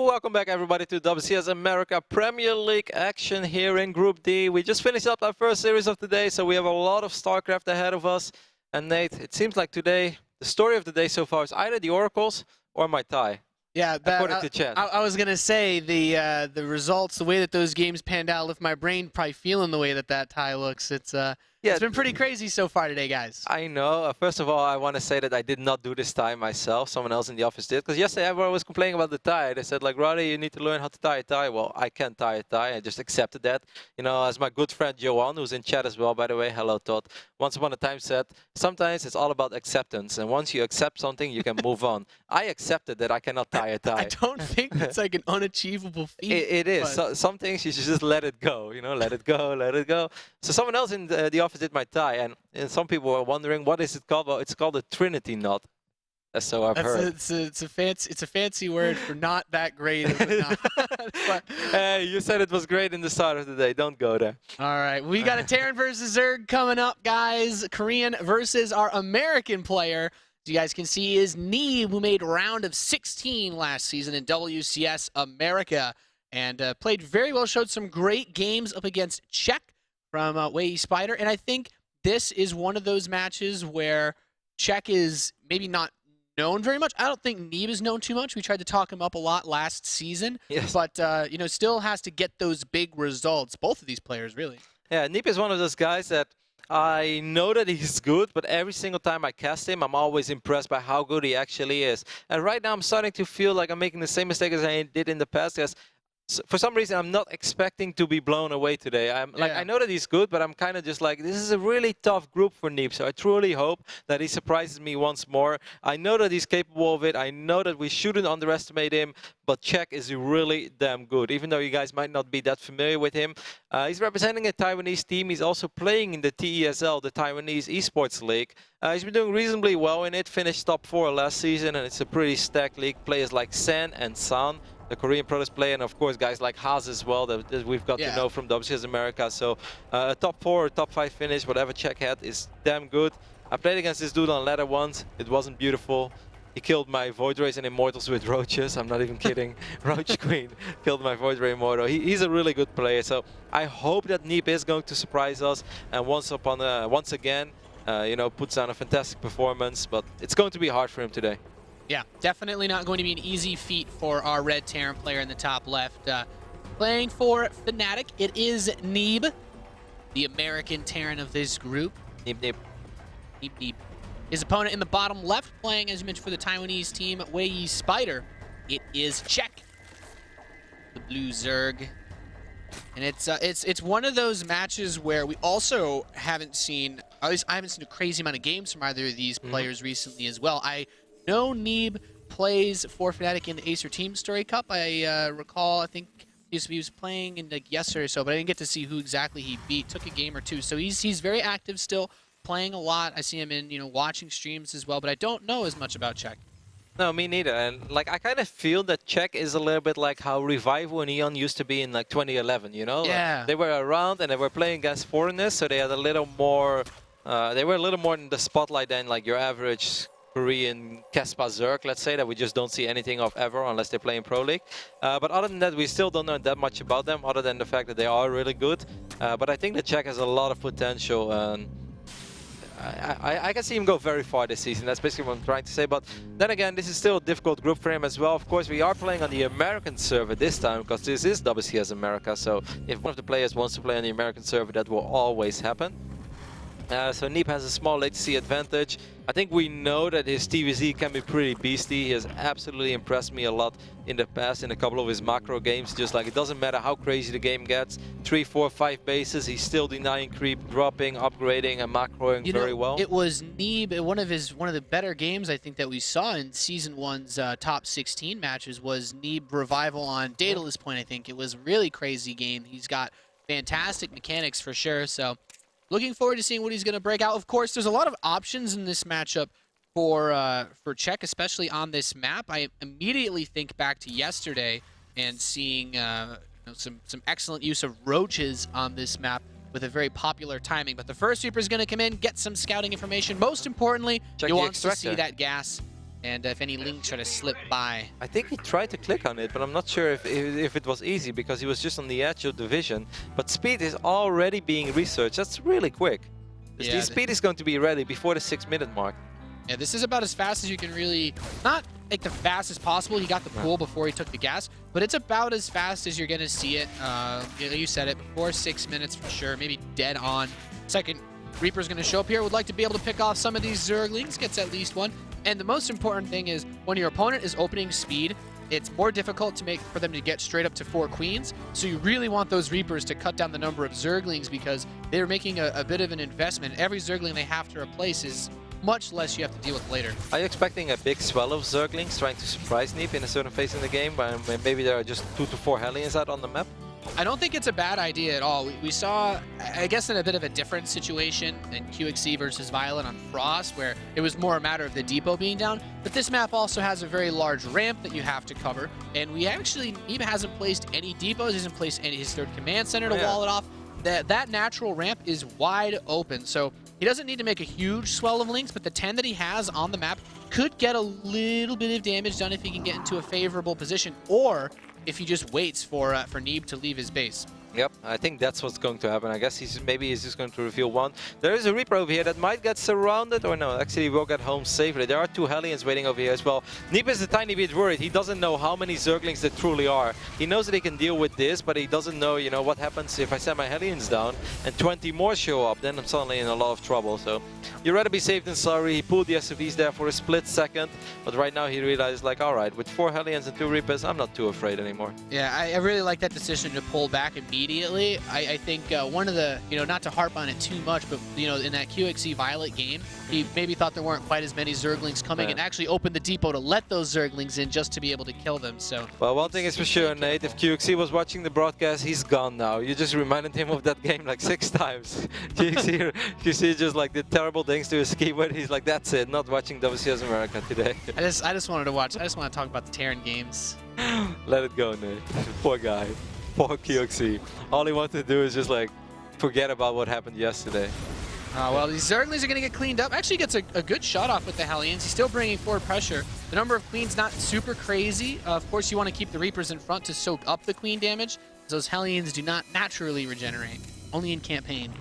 Welcome back, everybody, to WCS America Premier League action here in Group D. We just finished up our first series of the day, so we have a lot of StarCraft ahead of us. And Nate, it seems like today, the story of the day so far is either the Oracles or my tie. Yeah, according to chat. I was gonna say the results, the way that those games panned out, left my brain probably feeling the way that tie looks. It's been pretty crazy so far today, guys. I know. First of all, I want to say that I did not do this tie myself. Someone else in the office did. Because yesterday everyone was complaining about the tie. They said, like, Roddy, you need to learn how to tie a tie. Well, I can't tie a tie. I just accepted that. You know, as my good friend Johan, who's in chat as well, by the way, hello Todd, once upon a time said, sometimes it's all about acceptance. And once you accept something, you can move on. I accepted that I cannot tie a tie. I don't think it's like an unachievable feat. It is. So, some things you should just let it go. You know, let it go, let it go. So someone else in the office did my tie, and some people were wondering, what is it called? Well, it's called a Trinity knot. So I've heard. It's a fancy word for not that great of a knot. But, hey, you said it was great in the start of the day. Don't go there. All right, we got a Terran versus Zerg coming up, guys. Korean versus our American player. As you guys can see, is Neeb, who made round of 16 last season in WCS America, and played very well. Showed some great games up against Czech from WCS Spider, and I think this is one of those matches where Czech is maybe not known very much. I don't think Neeb is known too much. We tried to talk him up a lot last season, yes. But you know, still has to get those big results. Both of these players, really. Yeah, Neeb is one of those guys that I know that he's good, but every single time I cast him, I'm always impressed by how good he actually is. And right now, I'm starting to feel like I'm making the same mistake as I did in the past. Because for some reason, I'm not expecting to be blown away today. I know that he's good, but I'm kind of just like, this is a really tough group for Neeb. So I truly hope that he surprises me once more. I know that he's capable of it. I know that we shouldn't underestimate him, but Czech is really damn good. Even though you guys might not be that familiar with him, he's representing a Taiwanese team. He's also playing in the TESL, the Taiwanese Esports League. He's been doing reasonably well in it. Finished top 4 last season, and it's a pretty stacked league. Players like Sen and San, the Korean Protoss player, and of course guys like Haas as well that we've got to know from WCS America. So a top 4 or top 5 finish, whatever Czech had, is damn good. I played against this dude on ladder once. It wasn't beautiful. He killed my Void Rays and Immortals with roaches. I'm not even kidding. Roach Queen killed my Void Ray Immortal. He's a really good player. So I hope that Neeb is going to surprise us and once again, you know, puts down a fantastic performance. But it's going to be hard for him today. Yeah, definitely not going to be an easy feat for our red Terran player in the top left. Playing for Fnatic, it is Neeb, the American Terran of this group. Neeb. His opponent in the bottom left, playing, as you mentioned, for the Taiwanese team, WCS Spider. It is Czech, the blue Zerg. And it's one of those matches where we also haven't seen, at least I haven't seen a crazy amount of games from either of these players recently as well. I know Neeb plays for Fnatic in the Acer Team Story Cup. I recall, I think he was playing in like yesterday or so, but I didn't get to see who exactly he beat. Took a game or two, so he's very active still, playing a lot. I see him in, you know, watching streams as well, but I don't know as much about Czech. No, me neither. And like, I kind of feel that Czech is a little bit like how Revival and Eon used to be in like 2011. You know, yeah, like, they were around and they were playing against foreigners, so they had a little more. They were a little more in the spotlight than like your average Korean Kespa Zerg, let's say, that we just don't see anything of ever unless they play in Pro League. But other than that, we still don't know that much about them, other than the fact that they are really good. But I think the Czech has a lot of potential, and I can see him go very far this season. That's basically what I'm trying to say. But then again, this is still a difficult group for him as well. Of course, we are playing on the American server this time, because this is WCS America. So if one of the players wants to play on the American server, that will always happen. So Neeb has a small latency advantage. I think we know that his TVZ can be pretty beastie. He has absolutely impressed me a lot in the past in a couple of his macro games. Just like, it doesn't matter how crazy the game gets. 3, 4, 5 bases, he's still denying creep, dropping, upgrading, and macroing very well. It was Neeb, one of the better games I think that we saw in Season 1's top 16 matches was Neeb Revival on Daedalus Point, I think. It was a really crazy game. He's got fantastic mechanics for sure, so looking forward to seeing what he's going to break out. Of course, there's a lot of options in this matchup for Czech, especially on this map. I immediately think back to yesterday and seeing some excellent use of roaches on this map with a very popular timing. But the first sweeper is going to come in, get some scouting information. Most importantly, he wants to see that gas And if any links try to slip by. I think he tried to click on it, but I'm not sure if it was easy because he was just on the edge of the vision. But speed is already being researched. That's really quick. Yeah, The speed is going to be ready before the 6-minute mark. Yeah, this is about as fast as you can really, not like the fastest possible. He got the pull before he took the gas, but it's about as fast as you're going to see it. You said it, before 6 minutes for sure, maybe dead on. Second Reaper's going to show up here. Would like to be able to pick off some of these Zerglings, gets at least one. And the most important thing is when your opponent is opening speed, it's more difficult for them to get straight up to 4 queens. So you really want those Reapers to cut down the number of Zerglings because they're making a bit of an investment. Every Zergling they have to replace is much less you have to deal with later. Are you expecting a big swell of Zerglings trying to surprise Neeb in a certain phase in the game where maybe there are just 2 to 4 Hellions out on the map? I don't think it's a bad idea at all. We saw, I guess, in a bit of a different situation in QXC versus Violet on Frost, where it was more a matter of the depot being down. But this map also has a very large ramp that you have to cover. And we actually, Neeb hasn't placed any depots, he hasn't placed his third command center to wall it off. That natural ramp is wide open. So he doesn't need to make a huge swell of links, but the 10 that he has on the map could get a little bit of damage done if he can get into a favorable position, or if he just waits for Neeb to leave his base. Yep, I think that's what's going to happen. I guess maybe he's just going to reveal one. There is a Reaper over here that might get surrounded, or no, actually he will get home safely. There are 2 Hellions waiting over here as well. Neeb is a tiny bit worried. He doesn't know how many Zerglings there truly are. He knows that he can deal with this, but he doesn't know, you know, what happens if I send my Hellions down and 20 more show up. Then I'm suddenly in a lot of trouble. So you'd rather be safe than sorry. He pulled the SUVs there for a split second, but right now he realized, like, all right, with 4 Hellions and 2 Reapers, I'm not too afraid anymore. Yeah, I really like that decision to pull back immediately. I think one of the, not to harp on it too much, but, in that QXC Violet game, he maybe thought there weren't quite as many Zerglings coming and actually opened the depot to let those Zerglings in just to be able to kill them. So, well, one thing is for sure, Nate, if QXC was watching the broadcast, he's gone now. You just reminded him of that game like 6 times. QXC just like did terrible things to his keyboard. He's like, that's it, not watching WCS America today. I just wanted to watch. I just want to talk about the Terran games. Let it go, Nate. Poor guy. Poor QXC. All he wanted to do is just like forget about what happened yesterday. Well, these Zerglings are going to get cleaned up. Actually gets a good shot off with the Hellions. He's still bringing forward pressure. The number of queens not super crazy. Of course, you want to keep the Reapers in front to soak up the queen damage. Those Hellions do not naturally regenerate, only in campaign.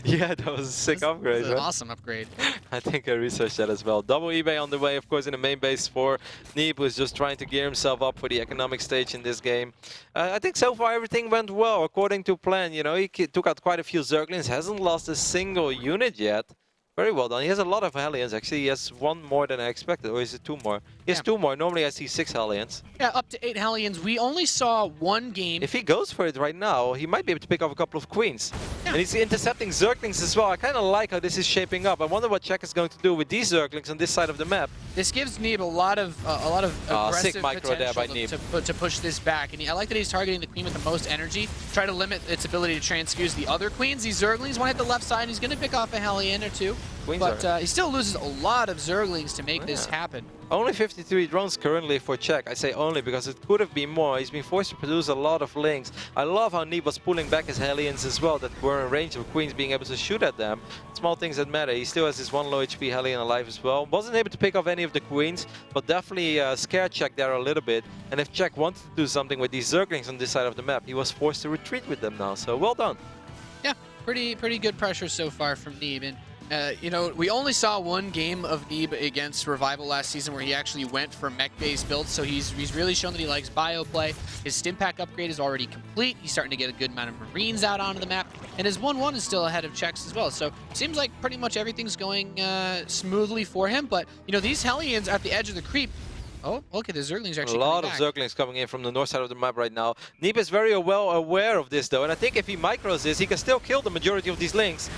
Yeah, that was a sick upgrade. That's an awesome upgrade. I think I researched that as well. Double eBay on the way, of course, in the main base for Neeb, who's just trying to gear himself up for the economic stage in this game. I think so far everything went well, according to plan. He took out quite a few Zerglings, hasn't lost a single unit yet. Very well done. He has a lot of Hellions, actually. He has 1 more than I expected. Or is it 2 more? He has 2 more. Normally I see 6 Hellions. Yeah, up to 8 Hellions. We only saw 1 game. If he goes for it right now, he might be able to pick off a couple of queens. Yeah. And he's intercepting Zerglings as well. I kind of like how this is shaping up. I wonder what Czech is going to do with these Zerglings on this side of the map. This gives Neeb a lot of aggressive sick micro there by potential to push this back. And I like that he's targeting the queen with the most energy. Try to limit its ability to transfuse the other queens. These Zerglings want to hit the left side, and he's going to pick off a Hellion or 2. But he still loses a lot of Zerglings to make this happen. Only 53 drones currently for Czech. I say only because it could have been more. He's been forced to produce a lot of links. I love how Neeb was pulling back his Hellions as well that were in range of queens, being able to shoot at them. Small things that matter. He still has his 1 low HP Hellion alive as well. Wasn't able to pick off any of the queens, but definitely scared Czech there a little bit. And if Czech wanted to do something with these Zerglings on this side of the map, he was forced to retreat with them now. So well done. Yeah, pretty good pressure so far from Neeb. And we only saw 1 game of Neeb against Revival last season where he actually went for mech-based builds, so he's really shown that he likes bio play. His stim pack upgrade is already complete. He's starting to get a good amount of Marines out onto the map, and his 1-1 is still ahead of Czechs as well. So it seems like pretty much everything's going smoothly for him. But these Hellions at the edge of the creep. Oh, okay, the Zerglings are actually a lot of Zerglings coming in from the north side of the map right now. Neeb is very well aware of this though, and I think if he micros this, he can still kill the majority of these links.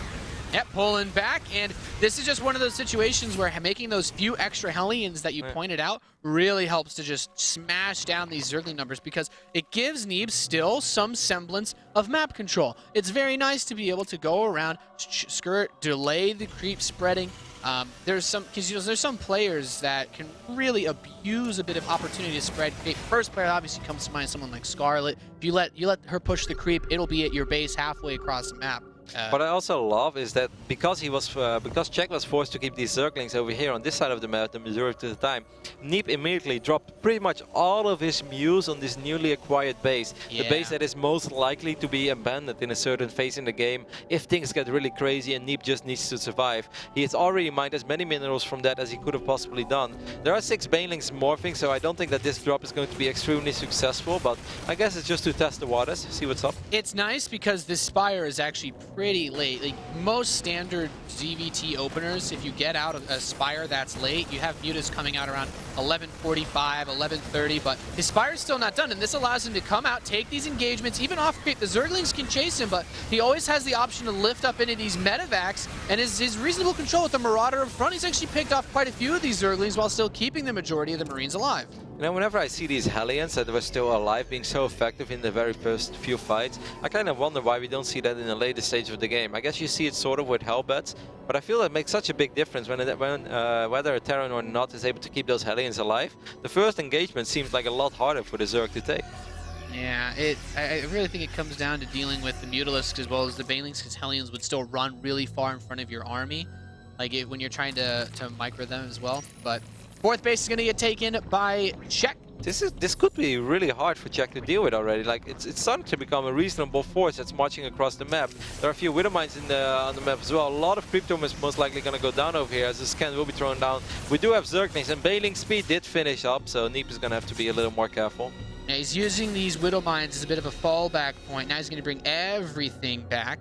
Yep, pulling back, and this is just one of those situations where making those few extra Hellions that you pointed out really helps to just smash down these Zergling numbers, because it gives Neeb still some semblance of map control. It's very nice to be able to go around, skirt, delay the creep spreading. There's some players that can really abuse a bit of opportunity to spread. First player obviously comes to mind, someone like Scarlet. If you let her push the creep, it'll be at your base halfway across the map. What I also love is that because Czech was forced to keep these Zerglings over here on this side of the map the majority of the time, Neeb immediately dropped pretty much all of his Muse on this newly acquired base. Yeah. The base that is most likely to be abandoned in a certain phase in the game if things get really crazy and Neeb just needs to survive. He has already mined as many minerals from that as he could have possibly done. There are 6 Banelings morphing, so I don't think that this drop is going to be extremely successful, but I guess it's just to test the waters, see what's up. It's nice because this Spire is actually pretty late. Like most standard ZVT openers, if you get out of a Spire that's late, you have Mutas coming out around 11:45, 11:30, but his Spire's still not done, and this allows him to come out, take these engagements, even off creep. The Zerglings can chase him, but he always has the option to lift up into these medevacs, and his reasonable control with the Marauder up front, he's actually picked off quite a few of these Zerglings while still keeping the majority of the Marines alive. You know, whenever I see these Hellions that were still alive being so effective in the very first few fights, I kind of wonder why we don't see that in the later stage of the game. I guess you see it sort of with Hellbats, but I feel it makes such a big difference when whether a Terran or not is able to keep those Hellions alive. The first engagement seems like a lot harder for the Zerg to take. Yeah, I really think it comes down to dealing with the Mutalisks as well as the Banelings, because Hellions would still run really far in front of your army, like when you're trying to micro them as well. But fourth base is going to get taken by Czech. This could be really hard for Czech to deal with already. Like it's starting to become a reasonable force that's marching across the map. There are a few Widow Mines on the map as well. A lot of Cryptome is most likely going to go down over here as the scan will be thrown down. We do have Zerglings, and Bailing speed did finish up, so Neeb is going to have to be a little more careful. Yeah, he's using these Widow Mines as a bit of a fallback point. Now he's going to bring everything back.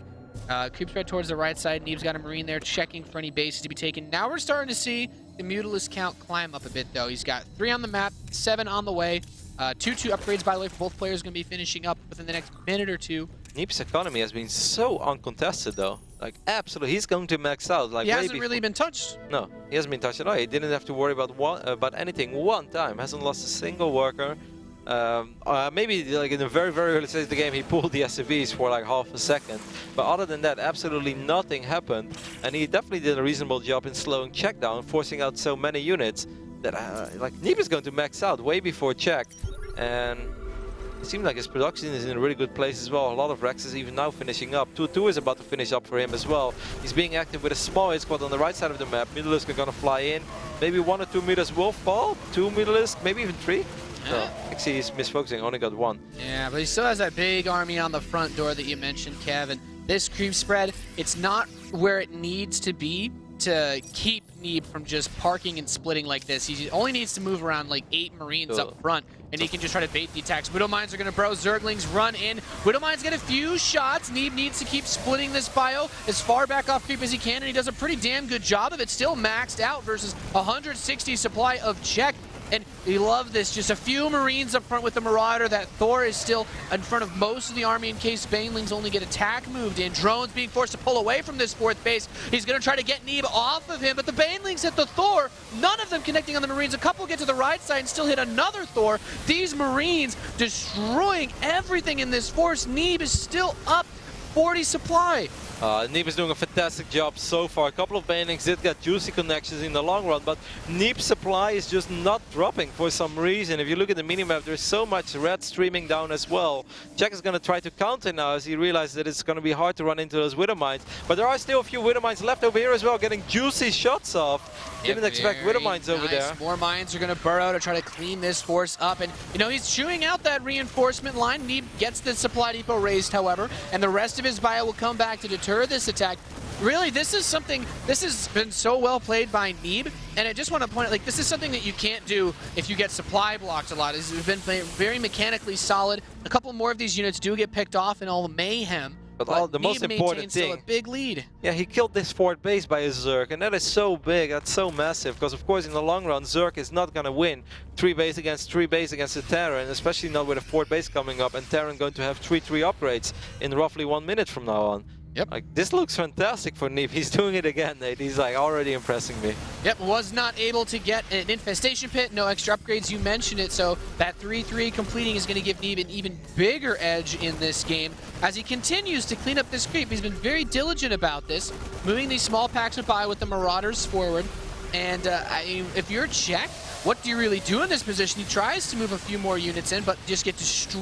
Creeps right towards the right side. Neeb's got a Marine there checking for any bases to be taken. Now we're starting to see the Mutalist count climb up a bit, though. He's got 3 on the map, 7 on the way. 2 upgrades, by the way, for both players going to be finishing up within the next minute or two. Neeb's economy has been so uncontested, though. Like, absolutely, he's going to max out. Like, he hasn't really been touched. No, he hasn't been touched at all. He didn't have to worry about anything one time. Hasn't lost a single worker. Maybe like in the very early stage of the game he pulled the SCVs for like half a second, but other than that absolutely nothing happened, and he definitely did a reasonable job in slowing Czech down, forcing out so many units that like Neeb is going to max out way before Czech, and it seems like his production is in a really good place as well. A lot of Rexes even now finishing up. 2-2 is about to finish up for him as well. He's being active with a small hit squad on the right side of the map. Mutalisks are gonna fly in. Maybe 1 or 2 meters will fall. 2 Mutalisks, maybe even 3. So, actually, he's misfocusing, only got 1. Yeah, but he still has that big army on the front door that you mentioned, Kev. And this creep spread, it's not where it needs to be to keep Neeb from just parking and splitting like this. He only needs to move around like 8 Marines up front, and he can just try to bait the attacks. Widow Mines are going to bro. Zerglings run in. Widow Mines get a few shots. Neeb needs to keep splitting this bio as far back off creep as he can, and he does a pretty damn good job of it. Still maxed out versus 160 supply of Czech. And we love this. Just a few Marines up front with the Marauder. That Thor is still in front of most of the army in case Banelings only get attack moved in. Drones being forced to pull away from this fourth base. He's going to try to get Neeb off of him, but the Banelings hit the Thor. None of them connecting on the Marines. A couple get to the right side and still hit another Thor. These Marines destroying everything in this force. Neeb is still up 40 supply. Neeb is doing a fantastic job so far. A couple of Banelings did get juicy connections in the long run, but Neeb's supply is just not dropping for some reason. If you look at the minimap, there's so much red streaming down as well. Czech is going to try to counter now as he realizes that it's going to be hard to run into those Widow Mines. But there are still a few Widow Mines left over here as well, getting juicy shots off. Didn't expect Widow Mines over there. More mines are going to burrow to try to clean this force up. And, you know, he's chewing out that reinforcement line. Neeb gets the supply depot raised, however, and the rest of his bio will come back to deter this attack. Really, this has been so well played by Neeb, and I just want to point out, like, this is something that you can't do if you get supply blocked a lot. It's been very mechanically solid. A couple more of these units do get picked off in all the mayhem. But the most important thing, still a big lead. Yeah, he killed this fourth base by his Zerg, and that is so big, that's so massive, because of course in the long run Zerg is not going to win 3 base against 3 base against the Terran, especially not with a fourth base coming up, and Terran going to have 3-3 upgrades in roughly 1 minute from now on. Yep. Like, this looks fantastic for Neeb. He's doing it again, Nate. He's like already impressing me. Yep, was not able to get an infestation pit, no extra upgrades, you mentioned it, so that 3-3 completing is going to give Neeb an even bigger edge in this game as he continues to clean up this creep. He's been very diligent about this, moving these small packs by with the Marauders forward. And I mean, if you're Czech, what do you really do in this position? He tries to move a few more units in, but just get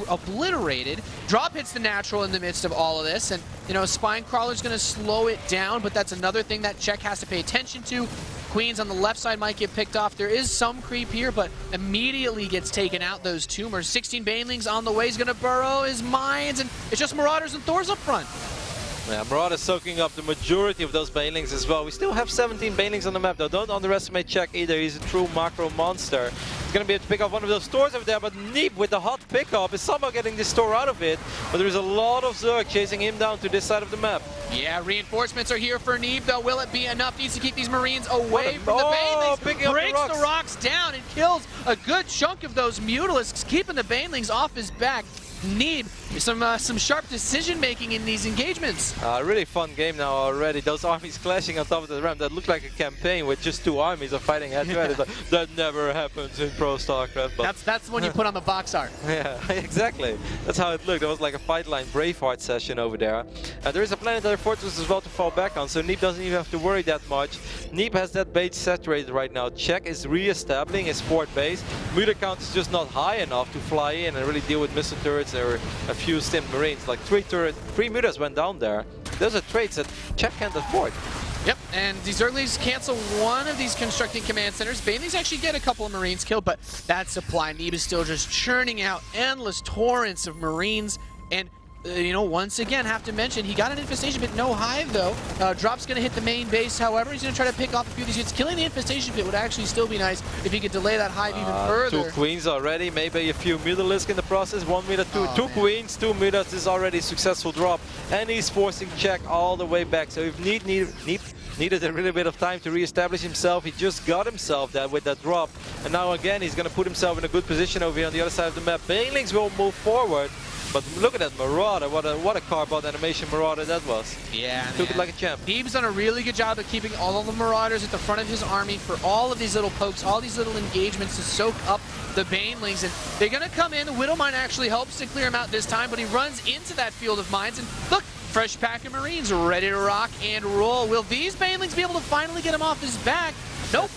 obliterated. Drop hits the natural in the midst of all of this, and you know, Spine Crawler's going to slow it down, but that's another thing that Czech has to pay attention to. Queens on the left side might get picked off. There is some creep here, but immediately gets taken out, those tumors. 16 Banelings on the way. He's going to burrow his mines, and it's just Marauders and Thors up front. Yeah, Marauders soaking up the majority of those Banelings as well. We still have 17 Banelings on the map, though. Don't underestimate Czech either. He's a true macro monster. He's going to be able to pick up one of those stores over there, but Neeb with the hot pickup is somehow getting this store out of it. But there's a lot of Zerg chasing him down to this side of the map. Yeah, reinforcements are here for Neeb, though. Will it be enough? Needs to keep these Marines away from the Banelings. Breaks the rocks down and kills a good chunk of those Mutalisks, keeping the Banelings off his back. Neeb, some sharp decision making in these engagements. Really fun game now already. Those armies clashing on top of the ramp. That looked like a campaign with just two armies are fighting head to head. But that never happens in Pro StarCraft. But that's when you put on the box art. Yeah, exactly. That's how it looked. It was like a fight line Braveheart session over there. There is a planetary fortress as well to fall back on, so Neeb doesn't even have to worry that much. Neeb has that base saturated right now. Czech is re-establishing his fort base. Muta count is just not high enough to fly in and really deal with missile turrets. There were a few stimmed Marines, like 3 mutas went down there. Those are traits that Czech can't afford. Yep, and the Zerglings cancel one of these constructing command centers. Banelings actually get a couple of Marines killed, but that supply, Neeb is still just churning out endless torrents of Marines. And you know, once again, have to mention, he got an infestation pit, no hive though. Drop's going to hit the main base, however. He's going to try to pick off a few of these units. Killing the infestation pit would actually still be nice if he could delay that hive even further. 2 queens already, maybe a few Mutalisks in the process. 1 muta, two queens, 2 mutas. This is already a successful drop. And he's forcing Czech all the way back. So if Neeb needed a little bit of time to re-establish himself, he just got himself that with that drop. And now again, he's going to put himself in a good position over here on the other side of the map. Banelings will move forward. But look at that Marauder, what a carbot animation Marauder that was. Yeah, Took it like a champ. Neeb's done a really good job of keeping all of the Marauders at the front of his army for all of these little pokes, all these little engagements to soak up the Banelings. And they're going to come in. The Widowmine actually helps to clear him out this time, but he runs into that field of mines. And look, fresh pack of Marines ready to rock and roll. Will these Banelings be able to finally get him off his back? Nope.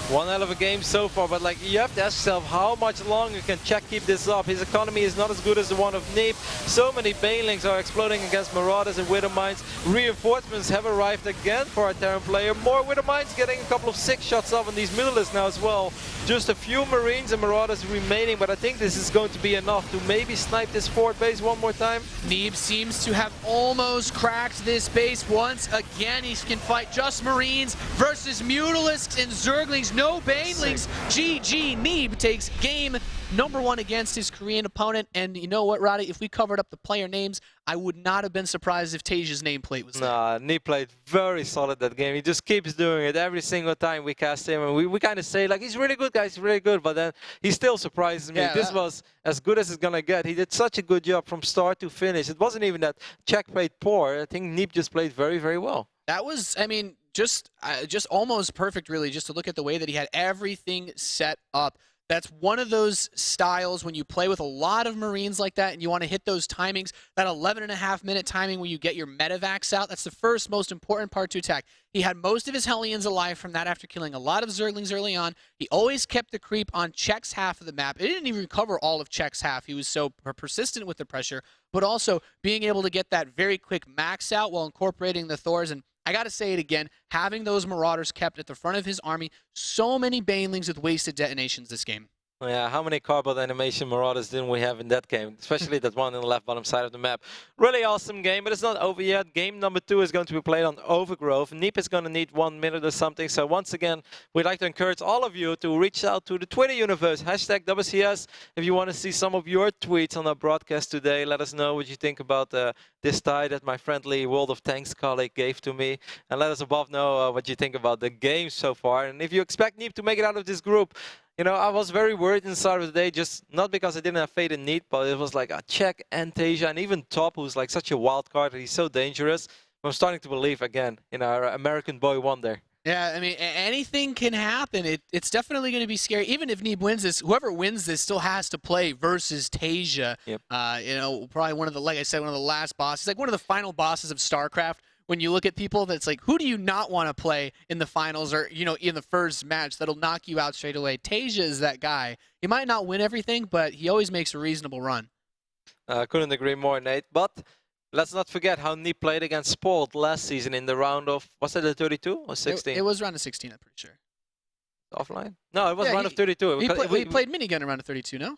One hell of a game so far, but like you have to ask yourself how much longer can Czech keep this up. His economy is not as good as the one of Neeb. So many Banelings are exploding against Marauders and Widowmines. Reinforcements have arrived again for our Terran player. More Widowmines getting a couple of 6 shots off on these Mutalisks now as well. Just a few Marines and Marauders remaining, but I think this is going to be enough to maybe snipe this fort base one more time. Neeb seems to have almost cracked this base once again. He can fight just Marines versus Mutalisks and Zerglings. No Banelings. GG. Neeb takes game number 1 against his Korean opponent. And you know what, Roddy? If we covered up the player names, I would not have been surprised if Taja's nameplate was there. Nah, Neeb played very solid that game. He just keeps doing it every single time we cast him. And we kind of say, like, he's really good, guys, he's really good. But then he still surprises me. Yeah, this was as good as it's going to get. He did such a good job from start to finish. It wasn't even that Czech played poor. I think Neeb just played very, very well. That was, I mean, just almost perfect, really, just to look at the way that he had everything set up. That's one of those styles when you play with a lot of Marines like that and you want to hit those timings, that 11.5-minute timing where you get your medevacs out. That's the first most important part to attack. He had most of his Hellions alive from that after killing a lot of Zerglings early on. He always kept the creep on Czech's half of the map. It didn't even cover all of Czech's half. He was so persistent with the pressure, but also being able to get that very quick max out while incorporating the Thors. And I got to say it again, having those Marauders kept at the front of his army, so many Banelings with wasted detonations this game. Yeah, how many carbot animation Marauders didn't we have in that game? Especially that one on the left bottom side of the map. Really awesome game, but it's not over yet. Game number 2 is going to be played on Overgrowth. Neeb is going to need 1 minute or something. So once again, we'd like to encourage all of you to reach out to the Twitter universe. Hashtag WCS. If you want to see some of your tweets on our broadcast today, let us know what you think about this tie that my friendly World of Tanks colleague gave to me. And let us above know what you think about the game so far. And if you expect Neeb to make it out of this group, you know, I was very worried inside of the day, just not because I didn't have faith in Neeb, but it was like a Czech and Tasia and even Top, who's like such a wild card, and he's so dangerous. I'm starting to believe again in our American boy wonder. Yeah, I mean, anything can happen. It's definitely going to be scary. Even if Neeb wins this, whoever wins this still has to play versus Tasia. Yep. You know, probably one of the, like I said, one of the last bosses, like one of the final bosses of StarCraft, when you look at people, that's like, who do you not want to play in the finals or, you know, in the first match that'll knock you out straight away? Tasia is that guy. He might not win everything, but he always makes a reasonable run. Couldn't agree more, Nate. But let's not forget how Neeb played against Spoiled last season in the round of, was it the 32 or 16? It was round of 16, I'm pretty sure. Offline? No, it was Yeah, round of 32. He because played minigun around of 32, no?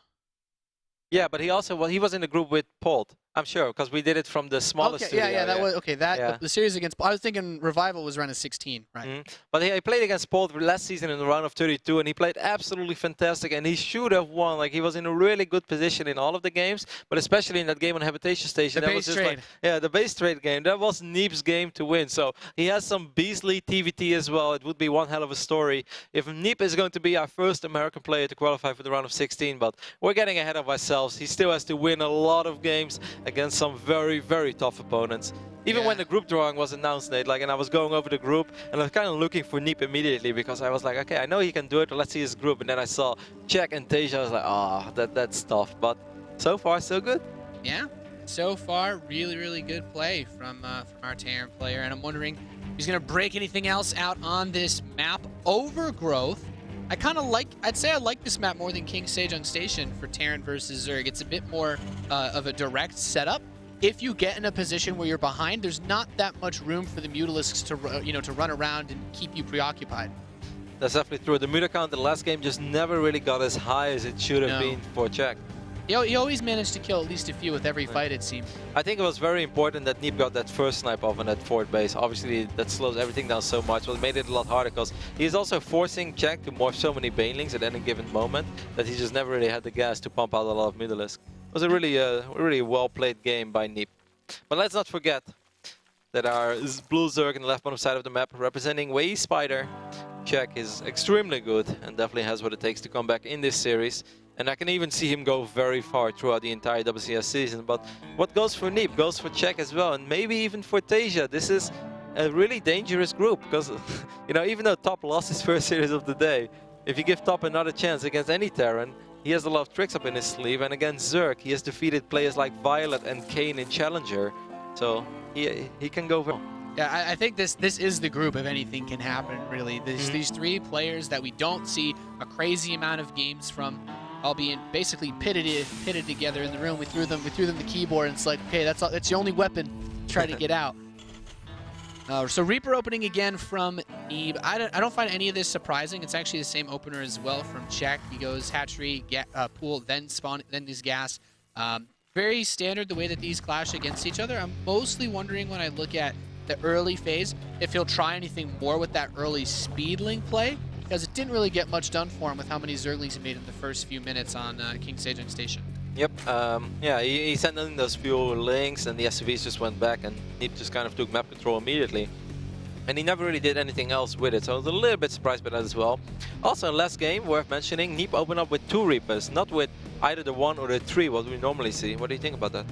Yeah, but he also he was in the group with Polt. I'm sure because we did it from the smallest. Okay, yeah, that was okay. That Yeah. the series against I was thinking Revival was around of 16, right? But he played against Polt last season in the round of 32, and he played absolutely fantastic. And he should have won. Like he was in a really good position in all of the games, but especially in that game on Habitation Station. The that base was just trade. like, yeah, the base trade game. That was Neeb's game to win. So he has some beastly TVT as well. It would be one hell of a story if Neeb is going to be our first American player to qualify for the round of 16. But we're getting ahead of ourselves. He still has to win a lot of games against some very, very tough opponents. Even when the group drawing was announced, Nate, like, and I was going over the group, and I was kind of looking for Neeb immediately because I was like, okay, I know he can do it, but let's see his group. And then I saw Czech and Tasia. I was like, oh, that's tough. But so far, so good. Yeah, so far, really, really good play from our Terran player. And I'm wondering if he's going to break anything else out on this map. Overgrowth. I kind of like, I'd say I like this map more than King Sejong Station for Terran versus Zerg. It's a bit more of a direct setup. If you get in a position where you're behind, there's not that much room for the Mutalisks to, to run around and keep you preoccupied. That's definitely true. The Muta count in the last game just never really got as high as it should have been for Czech. He always managed to kill at least a few with every fight, it seemed. I think it was very important that Neeb got that first snipe off on that forward base. Obviously, that slows everything down so much, but it made it a lot harder because he's also forcing Czech to morph so many banelings at any given moment that he just never really had the gas to pump out a lot of Mutalisk. It was a really well-played game by Neeb. But let's not forget that our blue Zerg in the left bottom side of the map, representing Wei Spider, Czech is extremely good and definitely has what it takes to come back in this series. And I can even see him go very far throughout the entire WCS season. But what goes for Neeb goes for Czech as well, and maybe even for Tasia. This is a really dangerous group because, even though Top lost his first series of the day, if you give Top another chance against any Terran, he has a lot of tricks up in his sleeve. And against Zerg, he has defeated players like Violet and Kane in Challenger. So he can go very. Yeah, I think this is the group if anything can happen, really. These three players that we don't see a crazy amount of games from, all being basically pitted together in the room. We threw them the keyboard, and it's like, okay, that's the only weapon. Try to get out. So Reaper opening again from Neeb. I don't find any of this surprising. It's actually the same opener as well from Czech. He goes hatchery, pool, then spawn, then his gas. Very standard the way that these clash against each other. I'm mostly wondering when I look at the early phase if he'll try anything more with that early speedling play, because it didn't really get much done for him with how many Zerglings he made in the first few minutes on King Sejong Station. Yep, yeah, he sent in those few links and the SUVs just went back and Neeb just kind of took map control immediately. And he never really did anything else with it, so I was a little bit surprised by that as well. Also, last game, worth mentioning, Neeb opened up with 2 Reapers, not with either the 1 or the 3, what we normally see. What do you think about that?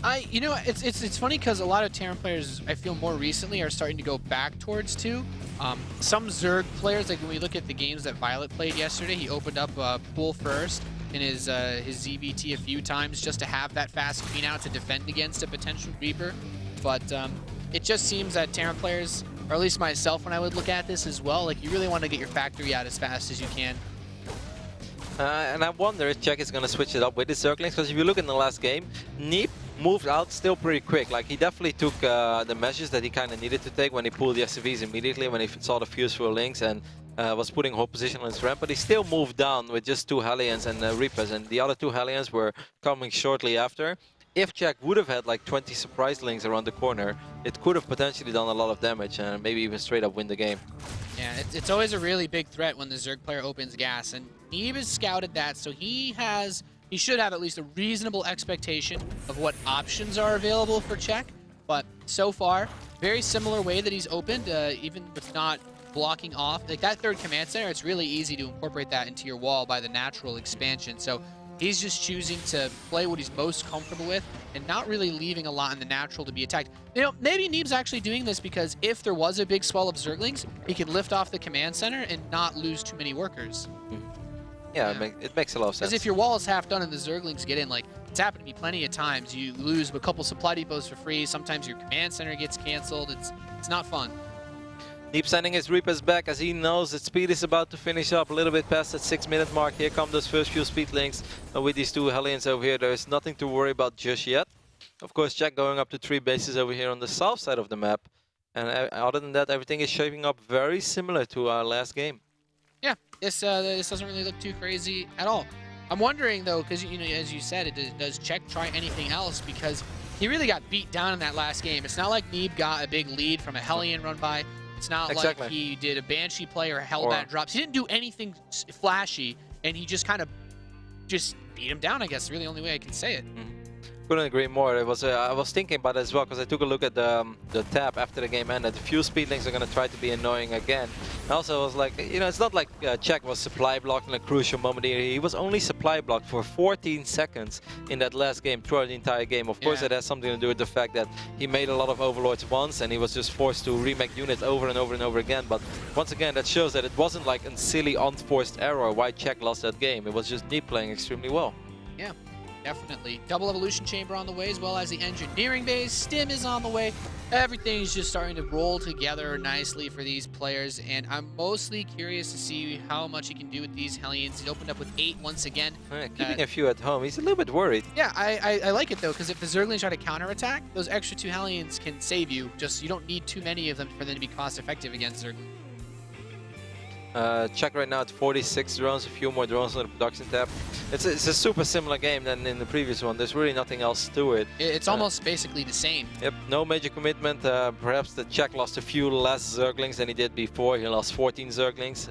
It's funny because a lot of Terran players, I feel more recently, are starting to go back towards 2. Some Zerg players, like when we look at the games that Violet played yesterday, he opened up pool first in his ZVT a few times just to have that fast clean out to defend against a potential Reaper. But it just seems that Terran players, or at least myself when I would look at this as well, like you really want to get your factory out as fast as you can. And I wonder if Czech is going to switch it up with his Zerglings, because if you look in the last game, Neeb moved out still pretty quick. Like, he definitely took the measures that he kind of needed to take when he pulled the SUVs immediately, when he saw the fuse for links and was putting whole position on his ramp. But he still moved down with just 2 Hellions and Reapers, and the other 2 Hellions were coming shortly after. If Czech would have had like 20 surprise links around the corner, it could have potentially done a lot of damage and maybe even straight up win the game. Yeah, it's always a really big threat when the Zerg player opens gas, and Neeb has scouted that, so he should have at least a reasonable expectation of what options are available for Czech. But so far, very similar way that he's opened, even with not blocking off. Like that 3rd command center, it's really easy to incorporate that into your wall by the natural expansion. So he's just choosing to play what he's most comfortable with and not really leaving a lot in the natural to be attacked. Maybe Neeb's actually doing this because if there was a big swell of Zerglings, he could lift off the command center and not lose too many workers. Yeah, it makes a lot of sense. Because if your wall is half done and the Zerglings get in, like, it's happened to me plenty of times. You lose a couple supply depots for free. Sometimes your command center gets canceled. It's not fun. Neeb sending his Reapers back as he knows that speed is about to finish up a little bit past that 6-minute mark. Here come those first few speed links. And with these two Hellions over here, there is nothing to worry about just yet. Of course, Jack going up to 3 bases over here on the south side of the map. And other than that, everything is shaping up very similar to our last game. Yeah, this doesn't really look too crazy at all. I'm wondering, though, because, you know, as you said, does Czech try anything else? Because he really got beat down in that last game. It's not like Neeb got a big lead from a Hellion run by. It's not like he did a Banshee play or held back drops. He didn't do anything flashy, and he just kind of beat him down, I guess. Really the only way I can say it. Couldn't agree more. It was I was thinking about it as well because I took a look at the tab after the game ended. A few speedlings are going to try to be annoying again. And also, I was like, you know, it's not like Czech was supply blocked in a crucial moment. He was only supply blocked for 14 seconds in that last game throughout the entire game. Of course, it has something to do with the fact that he made a lot of overlords once and he was just forced to remake units over and over and over again. But once again, that shows that it wasn't like a silly unforced error why Czech lost that game. It was just Neeb playing extremely well. Yeah. Definitely. Double evolution chamber on the way, as well as the engineering base. Stim is on the way. Everything's just starting to roll together nicely for these players, and I'm mostly curious to see how much he can do with these Hellions. He's opened up with 8 once again. Keeping a few at home. He's a little bit worried. Yeah, I like it though, because if the Zerglings try to counterattack, those extra 2 Hellions can save you. Just you don't need too many of them for them to be cost effective against Zerglings. Czech right now at 46 drones, a few more drones on the production tab. It's a super similar game than in the previous one. There's really nothing else to it. It's almost basically the same. Yep, no major commitment. Perhaps the Czech lost a few less Zerglings than he did before. He lost 14 Zerglings.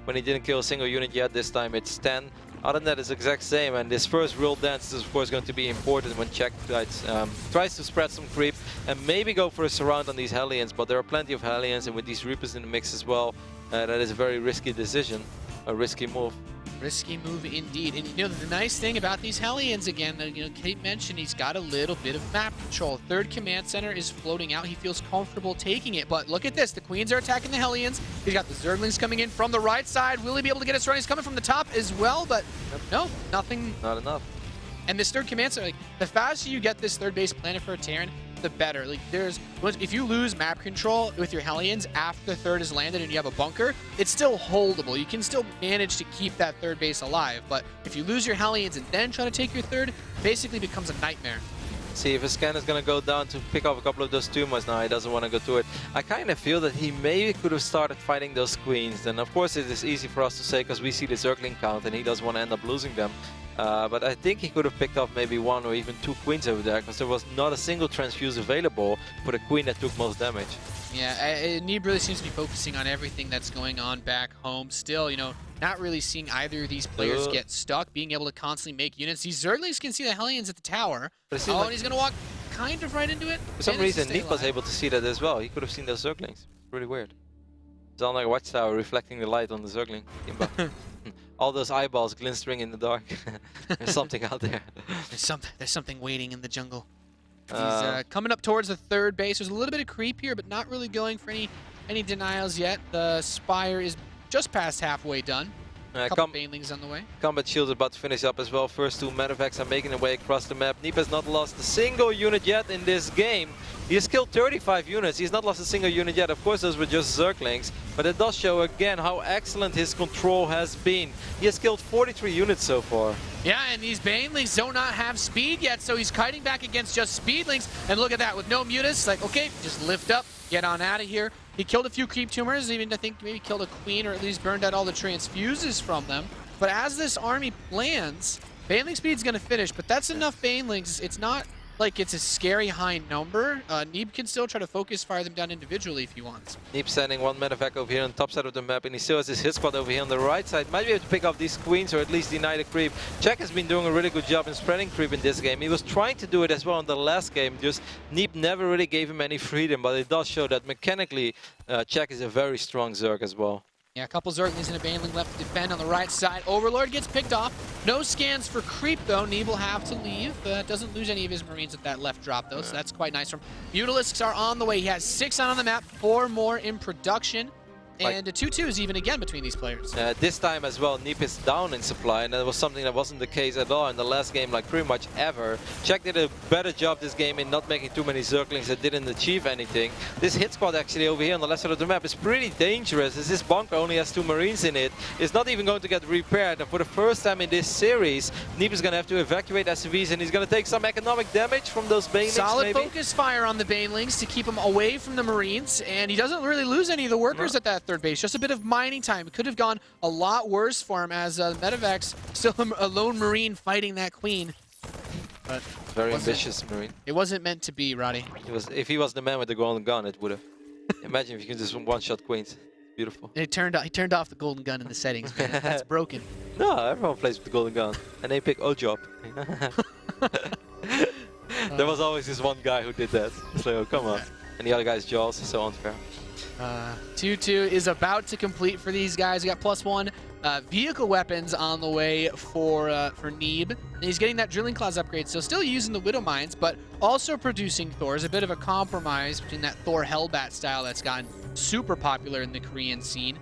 When he didn't kill a single unit yet, this time it's 10. Other than that, it's the exact same. And this first real dance is of course going to be important when Czech tries to spread some creep and maybe go for a surround on these Hellions. But there are plenty of Hellions, and with these Reapers in the mix as well, that is a very risky decision, a risky move. Risky move indeed. And you know, the nice thing about these Hellions, again, you know, Kate mentioned he's got a little bit of map control. Third command center is floating out. He feels comfortable taking it. But look at this. The Queens are attacking the Hellions. He's got the Zerglings coming in from the right side. Will he be able to get us running? He's coming from the top as well, but no, nothing. Not enough. And this third command center, like, the faster you get this third base planted for a Terran, the better. Like, if you lose map control with your Hellions after the third is landed and you have a bunker, it's still holdable. You can still manage to keep that third base alive. But if you lose your Hellions and then try to take your third, it basically becomes a nightmare. See, if his scan is going to go down to pick up a couple of those tumors now, he doesn't want to go to it. I kind of feel that he maybe could have started fighting those queens. And of course it is easy for us to say because we see the Zergling count and he doesn't want to end up losing them. But I think he could have picked up maybe 1 or even 2 queens over there because there was not a single transfuse available for the queen that took most damage. Yeah, Neeb really seems to be focusing on everything that's going on back home. Still, you know, not really seeing either of these players get stuck, being able to constantly make units. These Zerglings can see the Hellions at the tower. And he's going to walk kind of right into it. For some reason, Neeb was able to see that as well. He could have seen those Zerglings. Really weird. It's on like a watchtower reflecting the light on the Zergling. All those eyeballs glinstering in the dark. There's something out there. There's something waiting in the jungle. He's coming up towards the third base. There's a little bit of creep here, but not really going for any denials yet. The Spire is just past halfway done. A couple banelings on the way. Combat Shield is about to finish up as well. First 2 medevacs are making their way across the map. Neeb has not lost a single unit yet in this game. He has killed 35 units. He's not lost a single unit yet. Of course, those were just Zerglings. But it does show again how excellent his control has been. He has killed 43 units so far. Yeah, and these banelings do not have speed yet, so he's kiting back against just speedlings. And look at that, with no mutas, like, okay, just lift up, get on out of here. He killed a few creep tumors, even I think maybe killed a queen or at least burned out all the transfuses from them. But as this army plans, baneling speed's going to finish, but that's enough banelings. It's not like it's a scary high number. Neeb can still try to focus fire them down individually if he wants. Neeb sending 1 medevac over here on the top side of the map, and he still has his hit squad over here on the right side. Might be able to pick up these queens or at least deny the creep. Czech has been doing a really good job in spreading creep in this game. He was trying to do it as well in the last game, just Neeb never really gave him any freedom, but it does show that mechanically Czech is a very strong Zerg as well. Yeah, a couple Zerglings and a Baneling left to defend on the right side. Overlord gets picked off. No scans for creep, though. Neeb will have to leave. Doesn't lose any of his Marines at that left drop, though, so that's quite nice from him. Mutalisks are on the way. He has 6 on the map, 4 more in production. And a 2-2 is even again between these players. This time as well, Neeb is down in supply, and that was something that wasn't the case at all in the last game, like pretty much ever. Czech did a better job this game in not making too many circlings that didn't achieve anything. This hit squad actually over here on the left side of the map is pretty dangerous, as this bunker only has 2 Marines in it. It's not even going to get repaired, and for the first time in this series, Neeb is going to have to evacuate SCVs, and he's going to take some economic damage from those Banelings. Solid focus fire on the Banelings to keep him away from the Marines, and he doesn't really lose any of the workers at that third base. Just a bit of mining time. It could have gone a lot worse for him, as Medivacs still a lone Marine fighting that Queen. But very ambitious Marine. It wasn't meant to be, Roddy. It was. If he was the man with the golden gun, it would have. Imagine if you can just one-shot Queens. Beautiful. He turned off the golden gun in the settings, man. That's broken. No, everyone plays with the golden gun, and they pick Ojob. There was always this one guy who did that. So come on. And the other guy's Jaws, so unfair. 2-2 is about to complete for these guys. We got +1 vehicle weapons on the way for Neeb. And he's getting that drilling claws upgrade, so still using the Widow Mines, but also producing Thors. A bit of a compromise between that Thor Hellbat style that's gotten super popular in the Korean scene.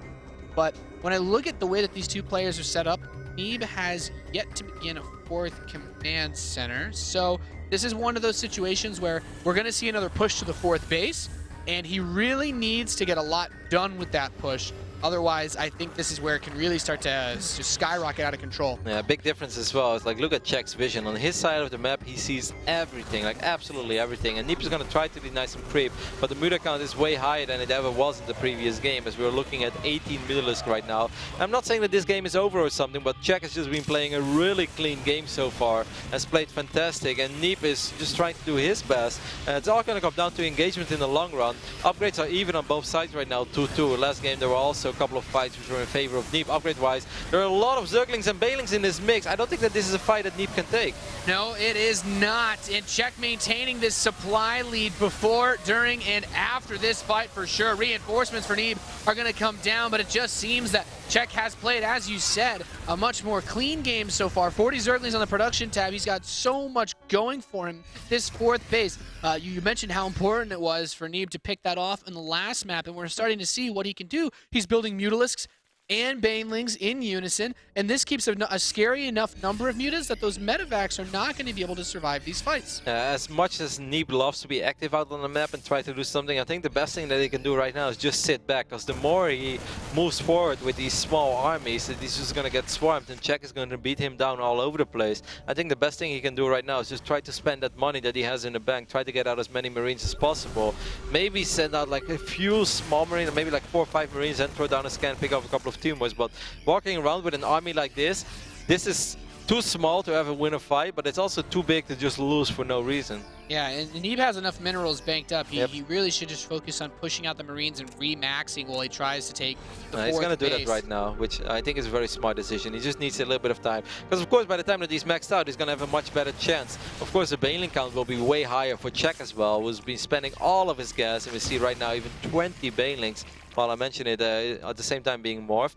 But when I look at the way that these two players are set up, Neeb has yet to begin a 4th command center. So this is one of those situations where we're going to see another push to the 4th base, and he really needs to get a lot done with that push. Otherwise, I think this is where it can really start to skyrocket out of control. Yeah, big difference as well. It's like, look at Czech's vision. On his side of the map, he sees everything, like absolutely everything. And Neeb is going to try to deny some creep, but the Muda count is way higher than it ever was in the previous game, as we're looking at 18 Mutalisk right now. I'm not saying that this game is over or something, but Czech has just been playing a really clean game so far, has played fantastic, and Neeb is just trying to do his best. It's all going to come down to engagement in the long run. Upgrades are even on both sides right now, 2-2. Last game there were also a couple of fights which were in favor of Neeb upgrade-wise. There are a lot of Zerglings and Banelings in this mix. I don't think that this is a fight that Neeb can take. No, it is not. And Czech maintaining this supply lead before, during, and after this fight for sure. Reinforcements for Neeb are going to come down, but it just seems that Czech has played, as you said, a much more clean game so far. 40 Zerglings on the production tab. He's got so much going for him. This 4th base, you mentioned how important it was for Neeb to pick that off in the last map, and we're starting to see what he can do. He's building Mutalisks and Banelings in unison, and this keeps a scary enough number of mutas that those Medivacs are not going to be able to survive these fights. As much as Neeb loves to be active out on the map and try to do something, I think the best thing that he can do right now is just sit back, because the more he moves forward with these small armies, he's just going to get swarmed, and Czech is going to beat him down all over the place. I think the best thing he can do right now is just try to spend that money that he has in the bank, try to get out as many Marines as possible. Maybe send out like a few small Marines, maybe like 4 or 5 Marines, and throw down a scan, pick up a couple of team boys. But walking around with an army like this is too small to ever win a fight, but it's also too big to just lose for no reason. Yeah, and Neeb has enough minerals banked up. He really should just focus on pushing out the Marines and re-maxing while he tries to take the 4th He's going to do base. that right now, which I think is a very smart decision. He just needs a little bit of time. Because of course, by the time that he's maxed out, he's going to have a much better chance. Of course, the Baneling count will be way higher for Czech as well, who's been spending all of his gas, and we see right now even 20 Banelings, while I mentioned it, at the same time being morphed.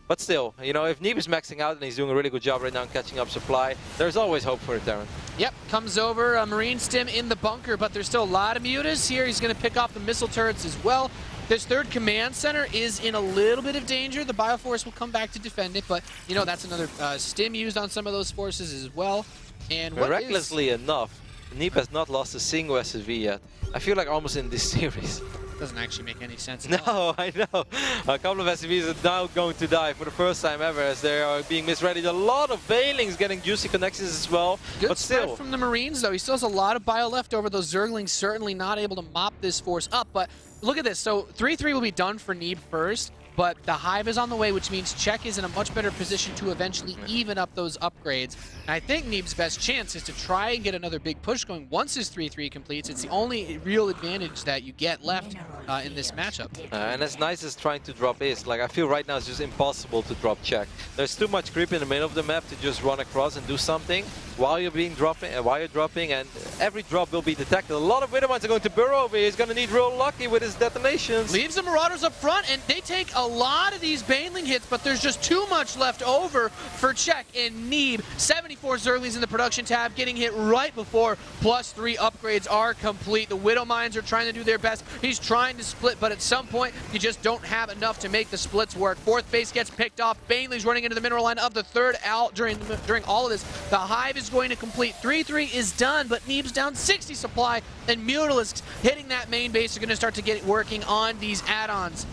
But still, you know, if Neeb is maxing out and he's doing a really good job right now in catching up supply, there's always hope for a Terran. Yep, comes over, a Marine stim in the bunker, but there's still a lot of mutas here. He's going to pick off the missile turrets as well. This 3rd command center is in a little bit of danger. The Bioforce will come back to defend it, but, you know, that's another stim used on some of those forces as well. And miraculously enough, Neeb has not lost a single SSV yet. I feel like almost in this series. Doesn't actually make any sense. No, I know. A couple of SCVs are now going to die for the first time ever, as they are being misreadied. A lot of Banelings getting juicy connections as well. Good but still, from the Marines, though. He still has a lot of bio left over. Those Zerglings certainly not able to mop this force up. But look at this. So 3-3 will be done for Neeb first. But the Hive is on the way, which means Czech is in a much better position to eventually even up those upgrades. And I think Neeb's best chance is to try and get another big push going once his 3-3 completes. It's the only real advantage that you get left in this matchup. And as nice as trying to drop is, like I feel right now it's just impossible to drop Czech. There's too much creep in the middle of the map to just run across and do something while you're dropping, and every drop will be detected. A lot of Widowmines are going to burrow over here. He's going to need real lucky with his detonations. Leaves the Marauders up front, and they take a lot of these Baneling hits, but there's just too much left over for Czech and Neeb. 7 74 Zerglings in the production tab, getting hit right before +3 upgrades are complete. The Widow Mines are trying to do their best. He's trying to split, but at some point, you just don't have enough to make the splits work. Fourth base gets picked off. Baneley's running into the mineral line of the third out during all of this. The Hive is going to complete. 3-3 is done, but Neeb's down 60 supply, and Mutalisks hitting that main base are going to start to get working on these add-ons.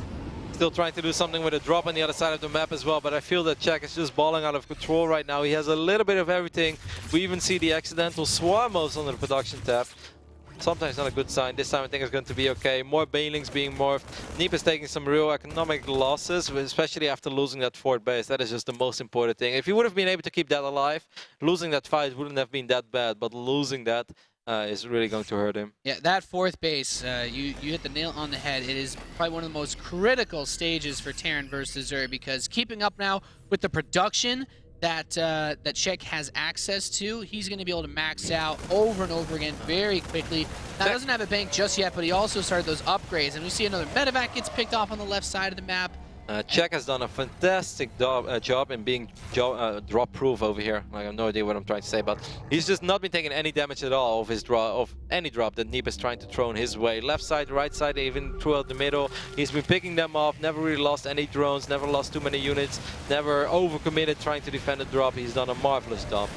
Still trying to do something with a drop on the other side of the map as well, but I feel that Czech is just balling out of control right now. He has a little bit of everything. We even see the accidental swarmos on the production tab. Sometimes not a good sign. This time I think it's going to be okay. More Banelings being morphed. Neeb is taking some real economic losses, especially after losing that fourth base. That is just the most important thing. If he would have been able to keep that alive, losing that fight wouldn't have been that bad, but losing that is really going to hurt him. Yeah, that fourth base, you hit the nail on the head. It is probably one of the most critical stages for Terran versus Zerg, because keeping up now with the production that Czech has access to, he's going to be able to max out over and over again very quickly. Now, doesn't have a bank just yet, but he also started those upgrades, and we see another medevac gets picked off on the left side of the map. Czech has done a fantastic job in being drop-proof over here. I have no idea what I'm trying to say, but he's just not been taking any damage at all of his of any drop that Neeb is trying to throw in his way. Left side, right side, even throughout the middle. He's been picking them off, never really lost any drones, never lost too many units, never overcommitted trying to defend a drop. He's done a marvelous job.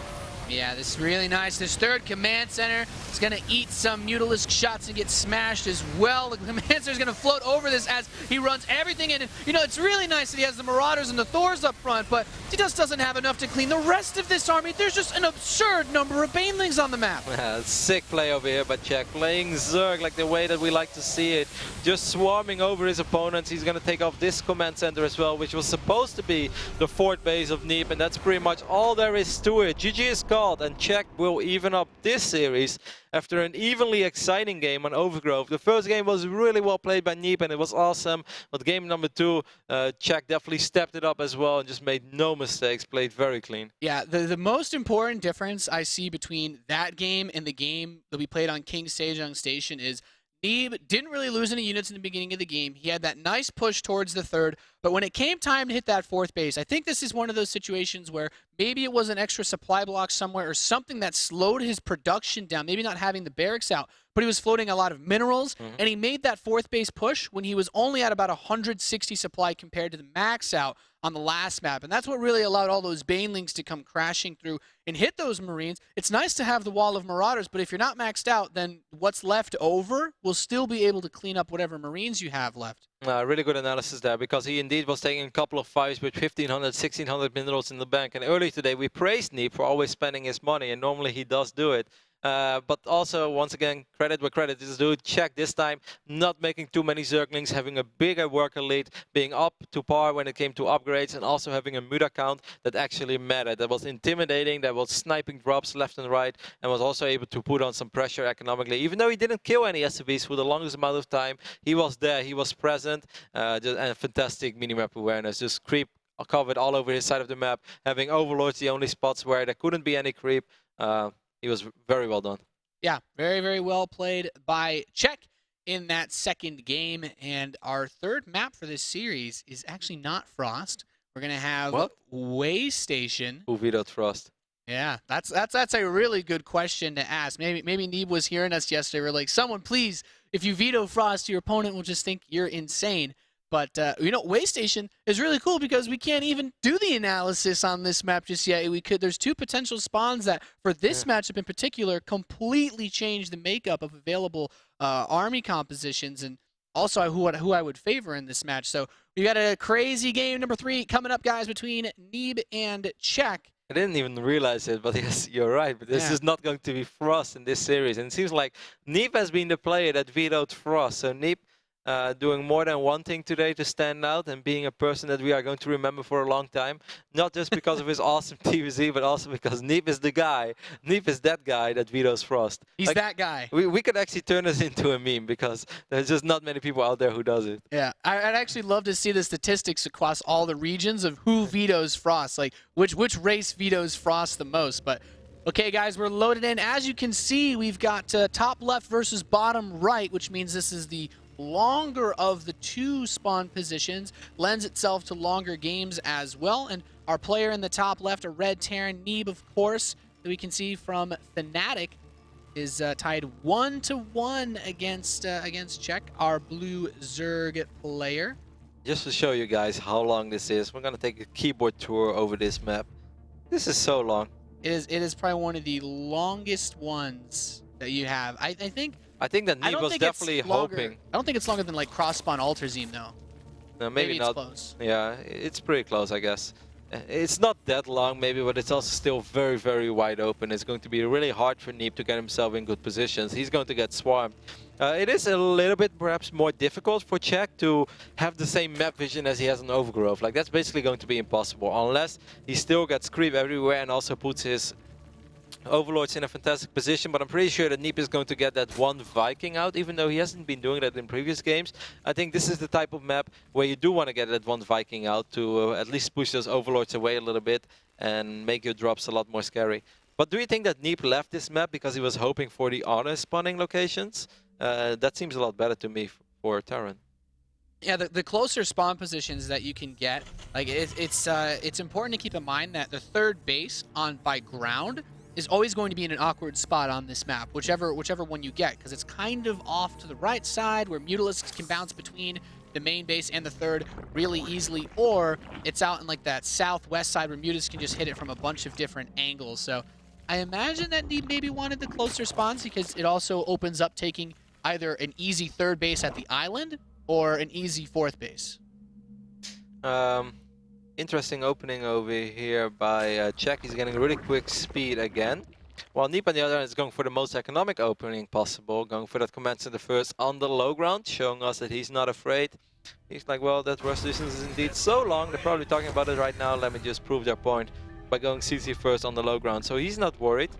Yeah, this is really nice. This third command center is going to eat some Mutalisk shots and get smashed as well. The command center is going to float over this as he runs everything in. And, you know, it's really nice that he has the Marauders and the Thors up front, but he just doesn't have enough to clean the rest of this army. There's just an absurd number of Banelings on the map. Sick play over here by Czech, playing Zerg like the way that we like to see it. Just swarming over his opponents. He's going to take off this command center as well, which was supposed to be the fourth base of Neeb, and that's pretty much all there is to it. GG is called, and Czech will even up this series after an evenly exciting game on Overgrowth. The first game was really well played by Neeb and it was awesome, but game number 2, Czech definitely stepped it up as well and just made no mistakes, played very clean. Yeah, the most important difference I see between that game and the game that we played on King Sejong Station is Neeb didn't really lose any units in the beginning of the game. He had that nice push towards the third, but when it came time to hit that fourth base, I think this is one of those situations where maybe it was an extra supply block somewhere or something that slowed his production down, maybe not having the barracks out, but he was floating a lot of minerals, and he made that fourth base push when he was only at about 160 supply compared to the max out on the last map, and that's what really allowed all those Banelings to come crashing through and hit those Marines. It's nice to have the wall of Marauders, but if you're not maxed out, then what's left over will still be able to clean up whatever Marines you have left. Really good analysis there, because he indeed was taking a couple of fights with 1,500, 1,600 minerals in the bank, and earlier today we praised Neeb for always spending his money, and normally he does do it. But also, once again, credit where credit is due. Czech this time not making too many Zerglings, having a bigger worker lead, being up to par when it came to upgrades, and also having a Muda count that actually mattered. That was intimidating, that was sniping drops left and right, and was also able to put on some pressure economically. Even though he didn't kill any SCVs for the longest amount of time, he was there, he was present, and a fantastic minimap awareness. Just creep covered all over his side of the map, having Overlords the only spots where there couldn't be any creep. He was very well done. Yeah, very, very well played by Czech in that second game. And our third map for this series is actually not Frost. We're going to have Way Station. Who vetoed Frost? Yeah, that's a really good question to ask. Maybe Neeb was hearing us yesterday. We're like, someone please, if you veto Frost, your opponent will just think you're insane. But, you know, Way Station is really cool because we can't even do the analysis on this map just yet. There's 2 potential spawns that, for this matchup in particular, completely change the makeup of available army compositions, and also who I would favor in this match. So we got a crazy game number 3 coming up, guys, between Neeb and Czech. I didn't even realize it, but yes, you're right. But this is not going to be Frost in this series. And it seems like Neeb has been the player that vetoed Frost. So Neeb doing more than one thing today to stand out and being a person that we are going to remember for a long time. Not just because of his awesome TVZ, but also because Neeb is the guy. Neeb is that guy that vetoes Frost. He's like, that guy. We could actually turn this into a meme because there's just not many people out there who does it. Yeah, I'd actually love to see the statistics across all the regions of who vetoes Frost, like which race vetoes Frost the most. But okay, guys, we're loaded in. As you can see, we've got top left versus bottom right, which means this is the longer of the two spawn positions lends itself to longer games as well. And our player in the top left, a red Terran, Neeb, of course, that we can see from Fnatic, is tied 1-1 against Czech, our blue Zerg player. Just to show you guys how long this is, we're gonna take a keyboard tour over this map. This is so long. It is probably one of the longest ones that you have. I think that Neeb was definitely hoping. I don't think it's longer than like cross spawn Alterzine though. No, maybe it's not. Close. Yeah, it's pretty close, I guess. It's not that long, maybe, but it's also still very, very wide open. It's going to be really hard for Neeb to get himself in good positions. He's going to get swarmed. It is a little bit perhaps more difficult for Czech to have the same map vision as he has on Overgrowth. Like, that's basically going to be impossible unless he still gets creep everywhere and also puts his Overlord's in a fantastic position, but I'm pretty sure that Neeb is going to get that one Viking out, even though he hasn't been doing that in previous games. I think this is the type of map where you do want to get that one Viking out to at least push those Overlords away a little bit and make your drops a lot more scary. But do you think that Neeb left this map because he was hoping for the honor spawning locations? That seems a lot better to me for Terran. Yeah, the closer spawn positions that you can get, like it's important to keep in mind that the third base by ground is always going to be in an awkward spot on this map, whichever one you get, because it's kind of off to the right side where Mutalisks can bounce between the main base and the third really easily, or it's out in like that southwest side where Mutalisks can just hit it from a bunch of different angles. So I imagine that Neeb maybe wanted the closer spawns because it also opens up taking either an easy third base at the island or an easy fourth base. Interesting opening over here by Czech. He's getting really quick speed again. While Neeb on the other hand is going for the most economic opening possible, going for that command center first on the low ground, showing us that he's not afraid. He's like, well, that rush distance is indeed so long. They're probably talking about it right now. Let me just prove their point by going CC first on the low ground. So he's not worried.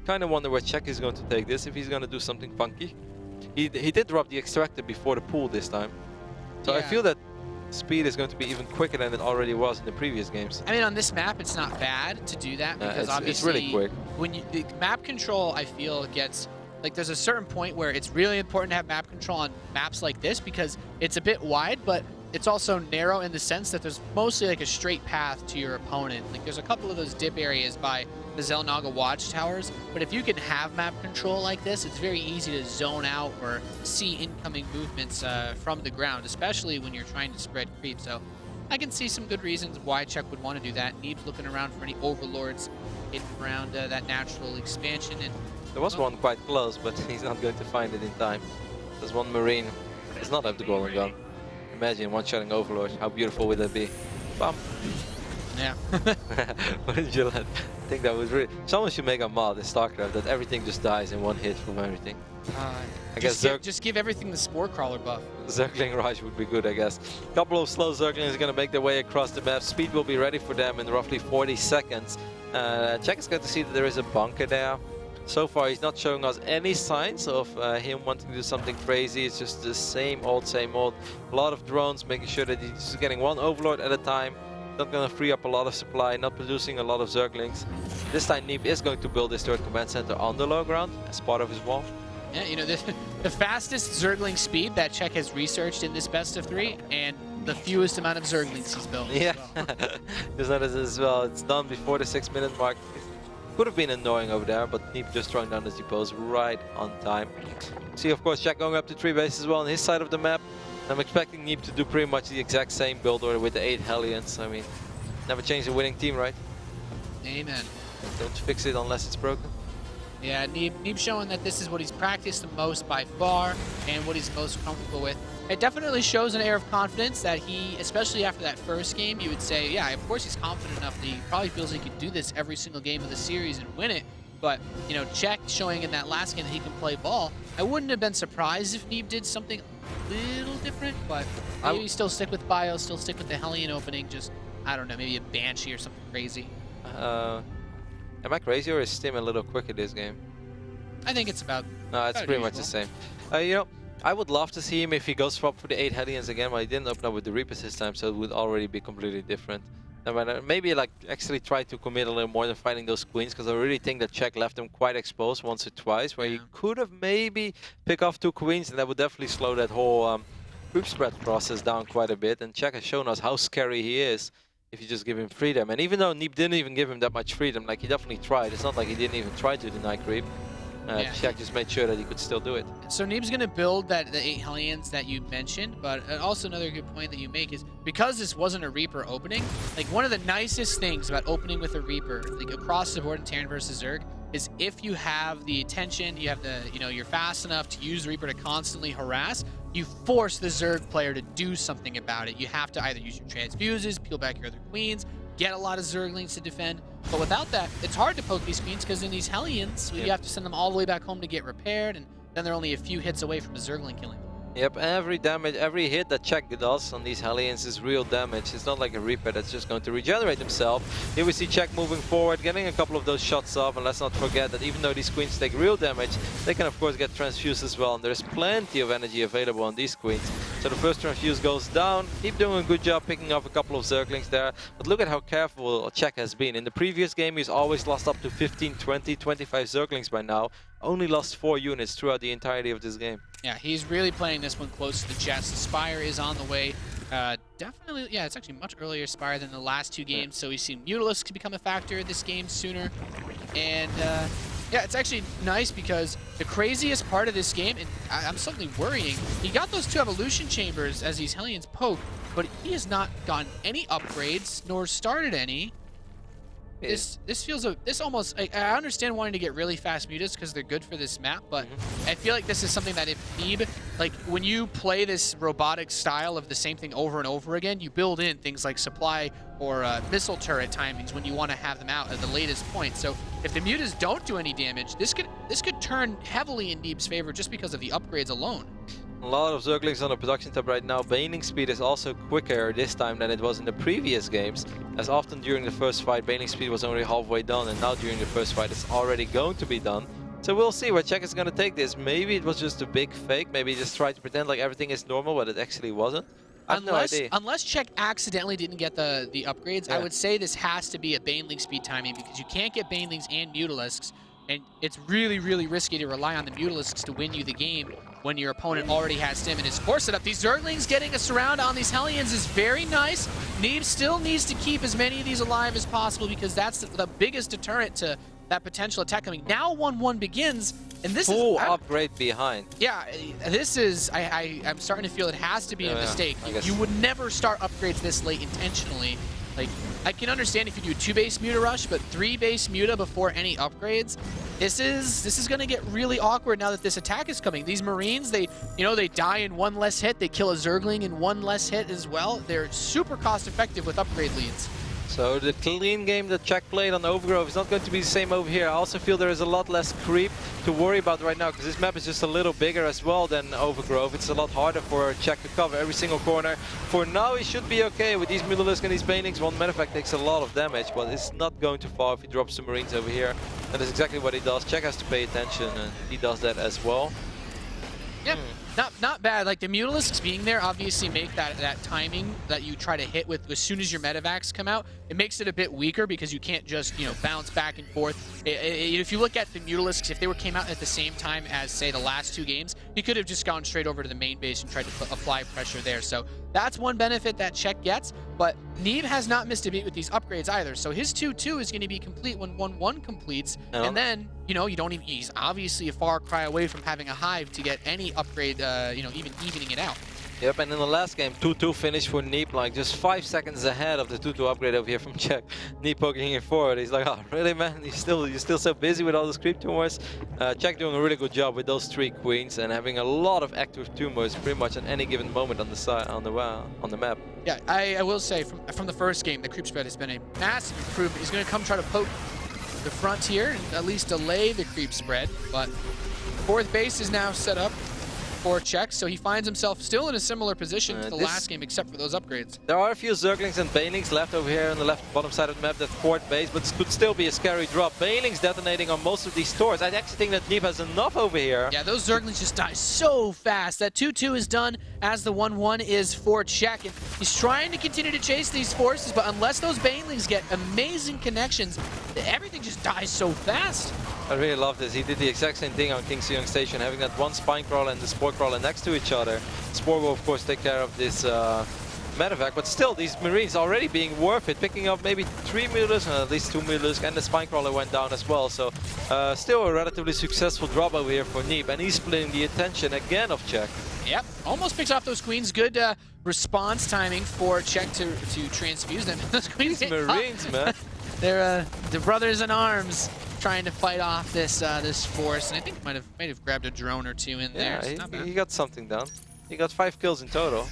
Kind of wonder where Czech is going to take this, if he's going to do something funky. He did drop the extractor before the pool this time. So yeah. I feel that speed is going to be even quicker than it already was in the previous games. I mean, on this map, it's not bad to do that because obviously it's really quick. When the map control, I feel, gets like there's a certain point where it's really important to have map control on maps like this because it's a bit wide, but it's also narrow in the sense that there's mostly like a straight path to your opponent. Like there's a couple of those dip areas by the Zelnaga watchtowers, but if you can have map control like this, it's very easy to zone out or see incoming movements from the ground, especially when you're trying to spread creep. So I can see some good reasons why Czech would want to do that. Neeb's looking around for any overlords hidden around that natural expansion. And there was one quite close, but he's not going to find it in time. There's one Marine. Does not have the golden gun. Imagine one-shotting Overlord. How beautiful would that be? Bam. Yeah. What did you let? I think that was really... Someone should make a mod in StarCraft that everything just dies in one hit from everything. I guess just give everything the Spore Crawler buff. Zergling Raj would be good, I guess. A couple of slow Zerglings are going to make their way across the map. Speed will be ready for them in roughly 40 seconds. Czech is going to see that there is a bunker there. So far, he's not showing us any signs of him wanting to do something crazy. It's just the same old, same old. A lot of drones, making sure that he's getting one Overlord at a time. Not going to free up a lot of supply, not producing a lot of Zerglings. This time, Neeb is going to build his third command center on the low ground as part of his wall. Yeah, you know, the fastest Zergling speed that Czech has researched in this best of 3, and the fewest amount of Zerglings he's built. Yeah, as well. There's not as well. It's done before the 6-minute mark. Could have been annoying over there, but Neeb just throwing down his depots right on time. See, of course, Czech going up to 3 bases as well on his side of the map. I'm expecting Neeb to do pretty much the exact same build order with the 8 Hellions. I mean, never change the winning team, right? Amen. Don't fix it unless it's broken. Yeah, Neeb showing that this is what he's practiced the most by far and what he's most comfortable with. It definitely shows an air of confidence that he, especially after that first game, you would say, yeah, of course he's confident enough that he probably feels he could do this every single game of the series and win it. But, you know, Czech showing in that last game that he can play ball. I wouldn't have been surprised if Neeb did something a little different, but maybe still stick with Bio, still stick with the Hellion opening, just, I don't know, maybe a Banshee or something crazy. Am I crazy or is Stim a little quicker this game? I think it's about... No, it's pretty much the same. You know, I would love to see him if he goes swap for the 8 Hellions again, but he didn't open up with the Reapers this time, so it would already be completely different. Maybe like actually try to commit a little more than fighting those queens, because I really think that Czech left them quite exposed once or twice, where he could have maybe pick off 2 queens, and that would definitely slow that whole group spread process down quite a bit. And Czech has shown us how scary he is if you just give him freedom. And even though Neeb didn't even give him that much freedom, like he definitely tried. It's not like he didn't even try to deny creep. Czech just made sure that he could still do it. So Neeb's going to build the 8 Hellions that you mentioned, but also another good point that you make is because this wasn't a Reaper opening, like one of the nicest things about opening with a Reaper, like across the board in Terran versus Zerg, is if you have the attention, you have the, you're fast enough to use Reaper to constantly harass, you force the Zerg player to do something about it. You have to either use your transfuses, peel back your other queens, get a lot of Zerglings to defend. But without that, it's hard to poke these queens because in these Hellions, you have to send them all the way back home to get repaired, and then they're only a few hits away from a Zergling killing them. Yep, every damage, every hit that Czech does on these Hellions is real damage. It's not like a Reaper that's just going to regenerate himself. Here we see Czech moving forward, getting a couple of those shots off, and let's not forget that even though these queens take real damage, they can of course get transfused as well, and there's plenty of energy available on these queens. So the first transfuse goes down. Neeb doing a good job picking off a couple of Zerglings there, but look at how careful Czech has been. In the previous game, he's always lost up to 15, 20, 25 Zerglings by now. Only lost 4 units throughout the entirety of this game. Yeah, he's really playing this one close to the chest. The Spire is on the way. Definitely, yeah, it's actually much earlier Spire than the last 2 games, so we've seen Mutalisks become a factor this game sooner. And yeah, it's actually nice because the craziest part of this game, and I'm suddenly worrying, he got those 2 evolution chambers as these Hellions poke, but he has not gotten any upgrades nor started any. This feels this almost, I understand wanting to get really fast mutas because they're good for this map, but I feel like this is something that if Neeb, like when you play this robotic style of the same thing over and over again, you build in things like supply or missile turret timings when you want to have them out at the latest point. So if the mutas don't do any damage, this could turn heavily in Neeb's favor just because of the upgrades alone. A lot of Zerglings on the production tab right now. Baneling speed is also quicker this time than it was in the previous games, as often during the first fight Baneling speed was only halfway done, and now during the first fight it's already going to be done. So we'll see where Czech is going to take this. Maybe it was just a big fake, maybe he just tried to pretend like everything is normal, but it actually wasn't. I have no idea. Unless Czech accidentally didn't get the upgrades, I would say this has to be a Baneling speed timing, because you can't get Banelings and Mutalisks, and it's really, really risky to rely on the Mutalisks to win you the game when your opponent already has Stim and his core set up. These Zerglings getting a surround on these Hellions is very nice. Neeb still needs to keep as many of these alive as possible, because that's the biggest deterrent to that potential attack coming. Now 1-1 begins, and this full is upgrade behind. Yeah, this is, I'm starting to feel it has to be a mistake. You would never start upgrades this late intentionally. Like, I can understand if you do a 2-base Muta rush, but 3-base Muta before any upgrades, this is going to get really awkward now that this attack is coming. These Marines, they die in 1 less hit. They kill a Zergling in 1 less hit as well. They're super cost effective with upgrade leads. So the clean game that Czech played on Overgrowth is not going to be the same over here. I also feel there is a lot less creep to worry about right now, because this map is just a little bigger as well than Overgrowth. It's a lot harder for Czech to cover every single corner. For now, he should be okay with these Mutalisks and these Banelings. One matter of fact takes a lot of damage, but it's not going too far if he drops the Marines over here. That is exactly what he does. Czech has to pay attention, and he does that as well. Yeah. Not bad. Like the Mutalisks being there obviously make that timing that you try to hit with as soon as your medevacs come out, it makes it a bit weaker because you can't just bounce back and forth. If you look at the Mutalisks, if they came out at the same time as say the last 2 games, he could have just gone straight over to the main base and tried to apply pressure there. So that's one benefit that Czech gets, but Neeb has not missed a beat with these upgrades either. So his 2-2 is going to be complete when 1-1 completes, and then you don't even, he's obviously a far cry away from having a hive to get any upgrade, even evening it out. Yep, and in the last game, 2-2 finish for Neeb, like just 5 seconds ahead of the 2-2 upgrade over here from Czech. Neeb poking him forward. He's like, oh, really, man? You're still so busy with all those creep tumors? Czech doing a really good job with those 3 queens and having a lot of active tumors pretty much at any given moment on the side on the map. Yeah, I will say from the first game, the creep spread has been a massive improvement. He's going to come try to poke the front here and at least delay the creep spread, but 4th base is now set up. for Czech, so he finds himself still in a similar position to the this- last game, except for those upgrades. There are a few Zerglings and Banelings left over here on the left bottom side of the map, that fourth base, but this could still be a scary drop. Banelings detonating on most of these stores. I actually think that Neeb has enough over here. Yeah, those Zerglings just die so fast. That 2-2 is done as the 1-1 is for Czech, and he's trying to continue to chase these forces, but unless those Banelings get amazing connections, everything just dies so fast. I really love this. He did the exact same thing on King Sejong Station, having that one Spine Crawler and the Spore Crawler next to each other. Spore will, of course, take care of this medevac, but still, these Marines already being worth it, picking up maybe 3 Mulus, at least 2 Mulus, and the Spine Crawler went down as well. So, still a relatively successful drop over here for Neeb, and he's splitting the attention again of Czech. Yep, almost picks off those queens. Good response timing for Czech to transfuse them. Those queens These Marines, man. They're the brothers in arms trying to fight off this this force, and I think might have grabbed a drone or two in there. So not bad. He got something done. He got 5 kills in total.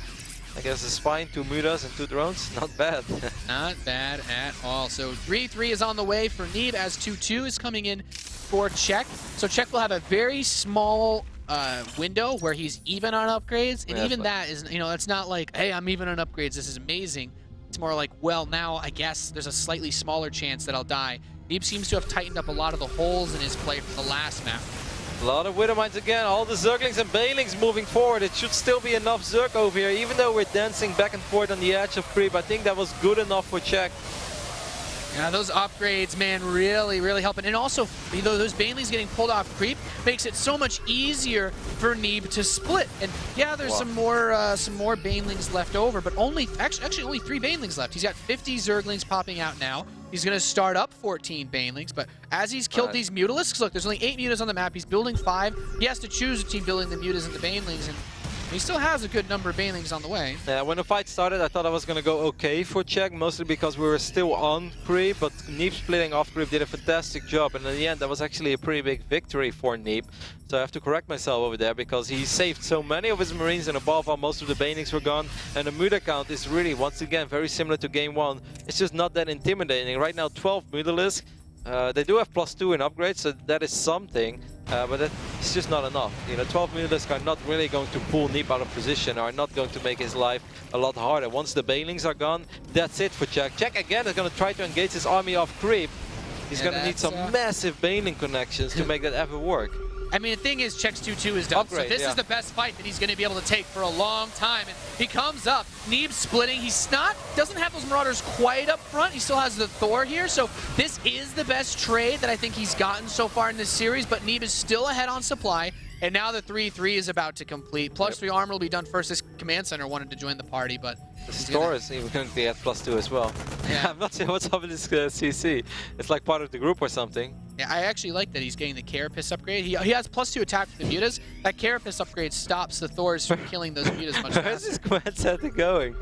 I guess a Spine, 2 Mudas, and 2 drones. Not bad. Not bad at all. So 3-3 is on the way for Neeb as 2-2 is coming in for Czech. So Czech will have a very small window where he's even on upgrades, and Yeah, even that is, you know, it's not like, hey, I'm even on upgrades, this is amazing. It's more like, well, now I guess there's a slightly smaller chance that I'll die. Neeb seems to have tightened up a lot of the holes in his play from the last map. A lot of Widowmines again, all the Zerglings and Banelings moving forward. It should still be enough Zerg over here, even though we're dancing back and forth on the edge of creep. I think that was good enough for Czech. Yeah, those upgrades, man, really, really helping. And also, you know, those Banelings getting pulled off creep makes it so much easier for Neeb to split. And yeah, there's some more Banelings left over, but actually only 3 Banelings left. He's got 50 Zerglings popping out now. He's going to start up 14 Banelings, but as he's killed these Mutalisks, look, there's only 8 Mutas on the map. He's building 5. He has to choose between building the Mutas and the Banelings, and he still has a good number of Banelings on the way. Yeah, when the fight started, I thought I was going to go okay for Czech, mostly because we were still on creep, but Neeb splitting off creep did a fantastic job, and in the end, that was actually a pretty big victory for Neeb. So I have to correct myself over there, because he saved so many of his Marines, and above all, most of the Banelings were gone, and the Muta count is really, once again, very similar to game 1. It's just not that intimidating. Right now, 12 Mutalisks. They do have +2 in upgrades, so that is something, but it's just not enough. You know, 12 Mutalisks are not really going to pull Neeb out of position, are not going to make his life a lot harder. Once the Banelings are gone, that's it for Czech. Czech again is going to try to engage his army off creep. He's going to need some massive Baneling connections to make that ever work. I mean, the thing is, Czech's 2-2 is done, Upgrade, so this is the best fight that he's going to be able to take for a long time. And he comes up, Neeb splitting. Doesn't have those Marauders quite up front. He still has the Thor here, so this is the best trade that I think he's gotten so far in this series, but Neeb is still ahead on supply. And now the 3-3 is about to complete. +3 armor will be done first. This command center wanted to join the party, but the store is even going to be at +2 as well. Yeah. I'm not sure what's up with this CC. It's like part of the group or something. Yeah, I actually like that he's getting the Carapace upgrade. He has +2 attack with the Mutas. That Carapace upgrade stops the Thors from killing those Mutas much faster. Where's this command center going?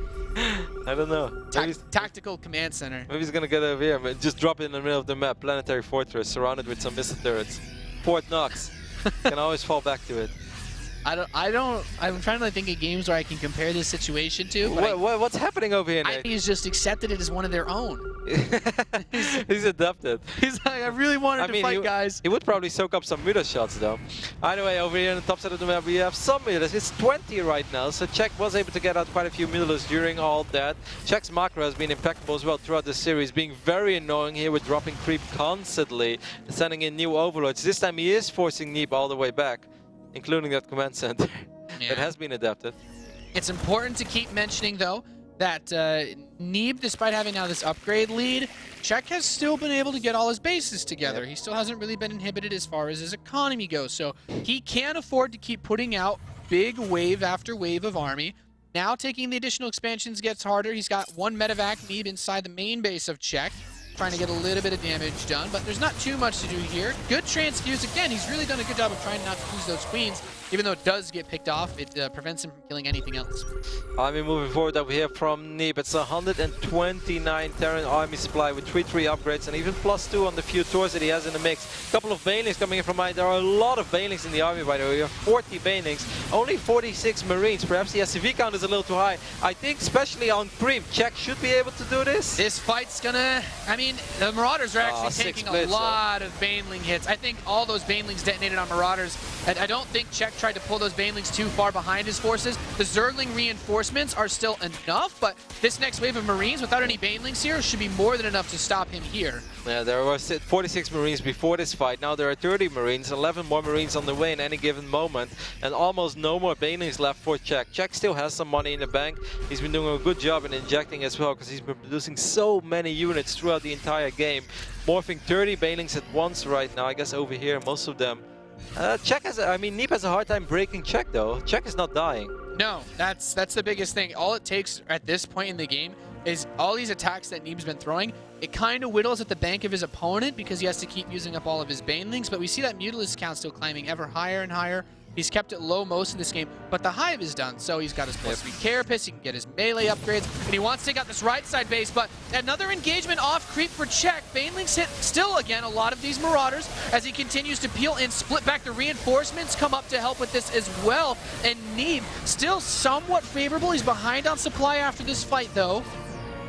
I don't know. Tactical command center. Maybe he's going to get over here, but just drop it in the middle of the map. Planetary Fortress, surrounded with some missile turrets. Fort Knox. Can always fall back to it. I'm trying to think of games where I can compare this situation to. What's happening over here, I Nick? think he's just accepted it as one of their own. He's adapted. He's like, I really wanted to fight, guys. He would probably soak up some Muta shots, though. Either way, over here on the top side of the map, we have some Mutas. It's 20 right now, so Czech was able to get out quite a few Mutas during all that. Czech's macro has been impeccable as well throughout the series, being very annoying here with dropping creep constantly, sending in new overlords. This time he is forcing Neeb all the way back, including that command center. It has been adapted. It's important to keep mentioning, though, that Neeb, despite having now this upgrade lead, Czech has still been able to get all his bases together. Yep. He still hasn't really been inhibited as far as his economy goes, so he can afford to keep putting out big wave after wave of army. Now taking the additional expansions gets harder. He's got 1 medevac Neeb inside the main base of Czech, trying to get a little bit of damage done, but there's not too much to do here. Good transfuse. Again, he's really done a good job of trying not to lose those queens. Even though it does get picked off, it prevents him from killing anything else. Army moving forward that we hear from Neeb. It's 129 Terran army supply with 3 upgrades and even +2 on the few tours that he has in the mix. A couple of Banelings coming in from mine. There are a lot of Banelings in the army, by the way. We have 40 Banelings, only 46 Marines. Perhaps the SCV count is a little too high. I think especially on creep, Czech should be able to do this. This fight's gonna, I mean, mean, the Marauders are actually six taking splits, a lot of Baneling hits. I think all those Banelings detonated on Marauders. I don't think Czech tried to pull those Banelings too far behind his forces. The Zergling reinforcements are still enough, but this next wave of Marines, without any Banelings here, should be more than enough to stop him here. Yeah, there were 46 Marines before this fight. Now there are 30 Marines, 11 more Marines on the way in any given moment, and almost no more Banelings left for Czech. Czech still has some money in the bank. He's been doing a good job in injecting as well, because he's been producing so many units throughout the entire game. Morphing 30 Banelings at once right now, I guess over here, most of them. Czech has, I mean, Neeb has a hard time breaking Czech though. Czech is not dying. No, that's the biggest thing. All it takes at this point in the game is all these attacks that Neeb's been throwing. It kind of whittles at the bank of his opponent because he has to keep using up all of his Banelings, but we see that Mutalisk count still climbing ever higher and higher. He's kept it low most of this game, but the Hive is done, so he's got his +3 Carapace, he can get his melee upgrades, and he wants to take out this right side base, but another engagement off creep for Czech. Banelings hit still again a lot of these Marauders as he continues to peel and split back. The reinforcements come up to help with this as well, and Neeb still somewhat favorable. He's behind on supply after this fight, though.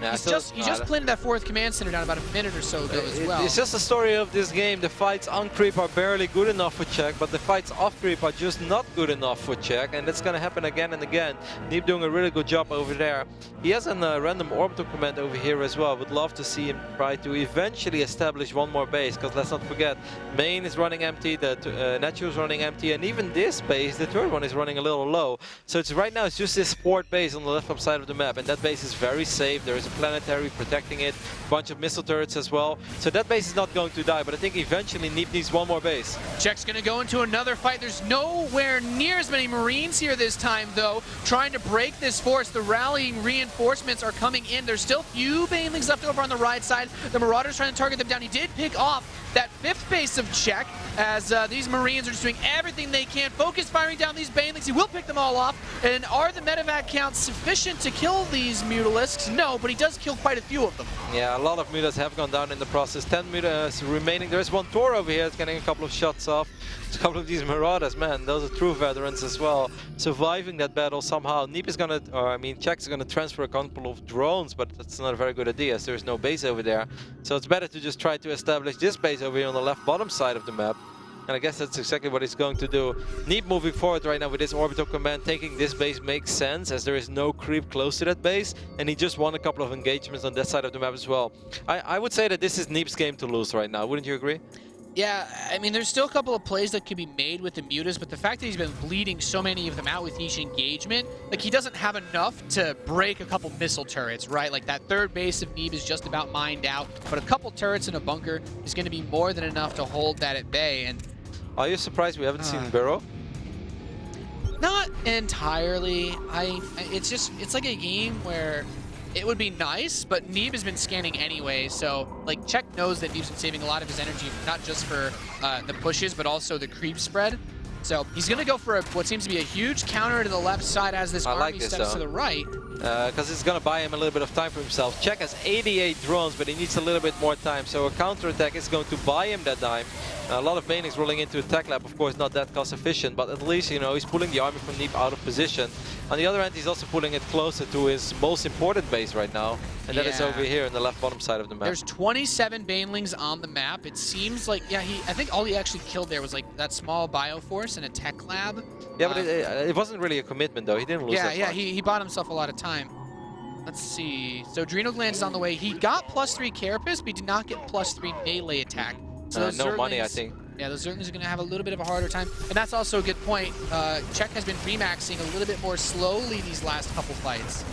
Yeah, He just planted that 4th command center down about a minute or so ago as well. It's just the story of this game. The fights on creep are barely good enough for Czech, but the fights off creep are just not good enough for Czech, and that's going to happen again and again. Neeb doing a really good job over there. He has a random orbital command over here as well. Would love to see him try to eventually establish one more base, because let's not forget, main is running empty, the Nacho is running empty, and even this base, the third one, is running a little low. So it's right now it's just this port base on the left-hand side of the map, and that base is very safe. There is a planetary protecting it, a bunch of missile turrets as well. So that base is not going to die, but I think eventually Neeb needs one more base. Czech's going to go into another fight. There's nowhere near as many Marines here this time, though, trying to break this force. The rallying reinforcements are coming in. There's still few Banelings left over on the right side. The Marauders trying to target them down. He did pick off that 5th base of Czech as these Marines are just doing everything they can. Focus firing down these Banelings. He will pick them all off. And are the medevac counts sufficient to kill these Mutalisks? No, but he does kill quite a few of them. Yeah, a lot of Mutas have gone down in the process. 10 Mutas remaining. There's one Tor over here that's getting a couple of shots off. A couple of these Marauders, man, those are true veterans as well. Surviving that battle somehow. Neeb is gonna, or I mean, Czech is gonna transfer a couple of drones, but that's not a very good idea as there's no base over there. So it's better to just try to establish this base over here on the left bottom side of the map. And I guess that's exactly what he's going to do. Neeb moving forward right now with this orbital command, taking this base makes sense as there is no creep close to that base, and he just won a couple of engagements on that side of the map as well. I would say that this is Neeb's game to lose right now, wouldn't you agree? Yeah, I mean, there's still a couple of plays that could be made with the Mutas, but the fact that he's been bleeding so many of them out with each engagement, like, he doesn't have enough to break a couple missile turrets, right? Like, that 3rd base of Neeb is just about mined out, but a couple turrets in a bunker is going to be more than enough to hold that at bay. And are you surprised we haven't seen Burrow? Not entirely. It's like a game where it would be nice, but Neeb has been scanning anyway, so like Czech knows that Neeb's been saving a lot of his energy, not just for the pushes, but also the creep spread. So he's going to go for what seems to be a huge counter to the left side as this army steps to the right. Because it's going to buy him a little bit of time for himself. Czech has 88 drones, but he needs a little bit more time. So a counterattack is going to buy him that time. A lot of Banelings rolling into attack lab, of course, not that cost efficient, but at least, you know, he's pulling the army from Neeb out of position. On the other hand, he's also pulling it closer to his most important base right now, and that is over here in the left bottom side of the map. There's 27 Banelings on the map. It seems like, yeah, I think all he actually killed there was like that small bioforce and a tech lab. Yeah, but it wasn't really a commitment though. He didn't lose that much. Yeah, he bought himself a lot of time. Let's see. So Adrenal Glands is on the way. He got +3 Carapace, but he did not get +3 melee attack. So no money, I think. Yeah, those Zerglings are going to have a little bit of a harder time. And that's also a good point. Czech has been remaxing a little bit more slowly these last couple fights.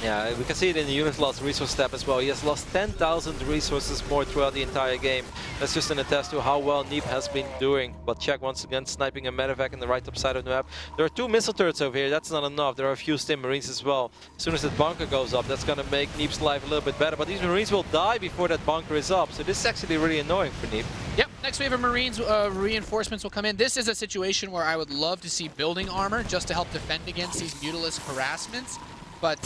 Yeah, we can see it in the unit loss resource tab as well. He has lost 10,000 resources more throughout the entire game. That's just an attest to how well Neeb has been doing. But Czech once again sniping a medevac in the right top side of the map. There are 2 missile turrets over here. That's not enough. There are a few stim marines as well. As soon as that bunker goes up, that's going to make Neeb's life a little bit better. But these marines will die before that bunker is up. So this is actually really annoying for Neeb. Yep, next wave of Marines reinforcements will come in. This is a situation where I would love to see building armor just to help defend against these Mutalisk harassments. But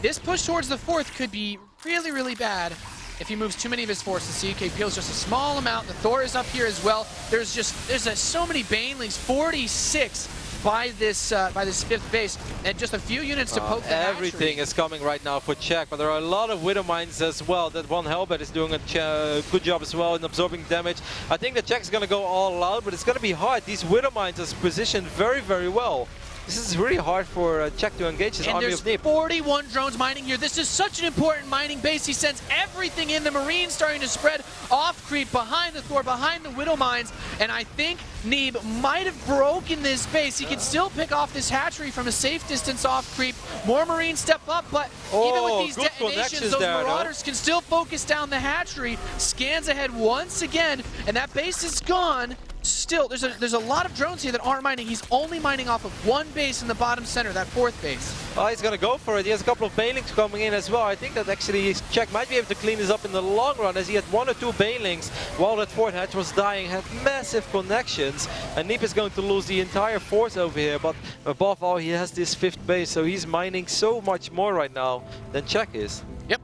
this push towards the 4th could be really, really bad if he moves too many of his forces. CK peels just a small amount. The Thor is up here as well. There's so many Banelings, 46 by this 5th base, and just a few units to poke the Everything hatchery. is coming right now for Czech, but there are a lot of Widow Mines as well. That one Hellbat is doing a good job as well in absorbing damage. I think that Czech is going to go all out, but it's going to be hard. These Widow Mines are positioned very, very well. This is really hard for Czech to engage his army of Neeb. And there's 41 drones mining here. This is such an important mining base. He sends everything in. The Marines starting to spread off creep behind the Thor, behind the Widow Mines. And I think Neeb might have broken this base. He can still pick off this hatchery from a safe distance off creep. More Marines step up, but even with these detonations, those Marauders can still focus down the hatchery. Scans ahead once again, and that base is gone. Still, there's a lot of drones here that aren't mining. He's only mining off of one base in the bottom center, that 4th base. Oh, he's gonna go for it. He has a couple of Banelings coming in as well. I think that actually Czech might be able to clean this up in the long run, as he had 1 or 2 Banelings while that 4th hatch was dying, had massive connections, and Neeb is going to lose the entire force over here. But above all, he has this 5th base, so he's mining so much more right now than Czech is. Yep.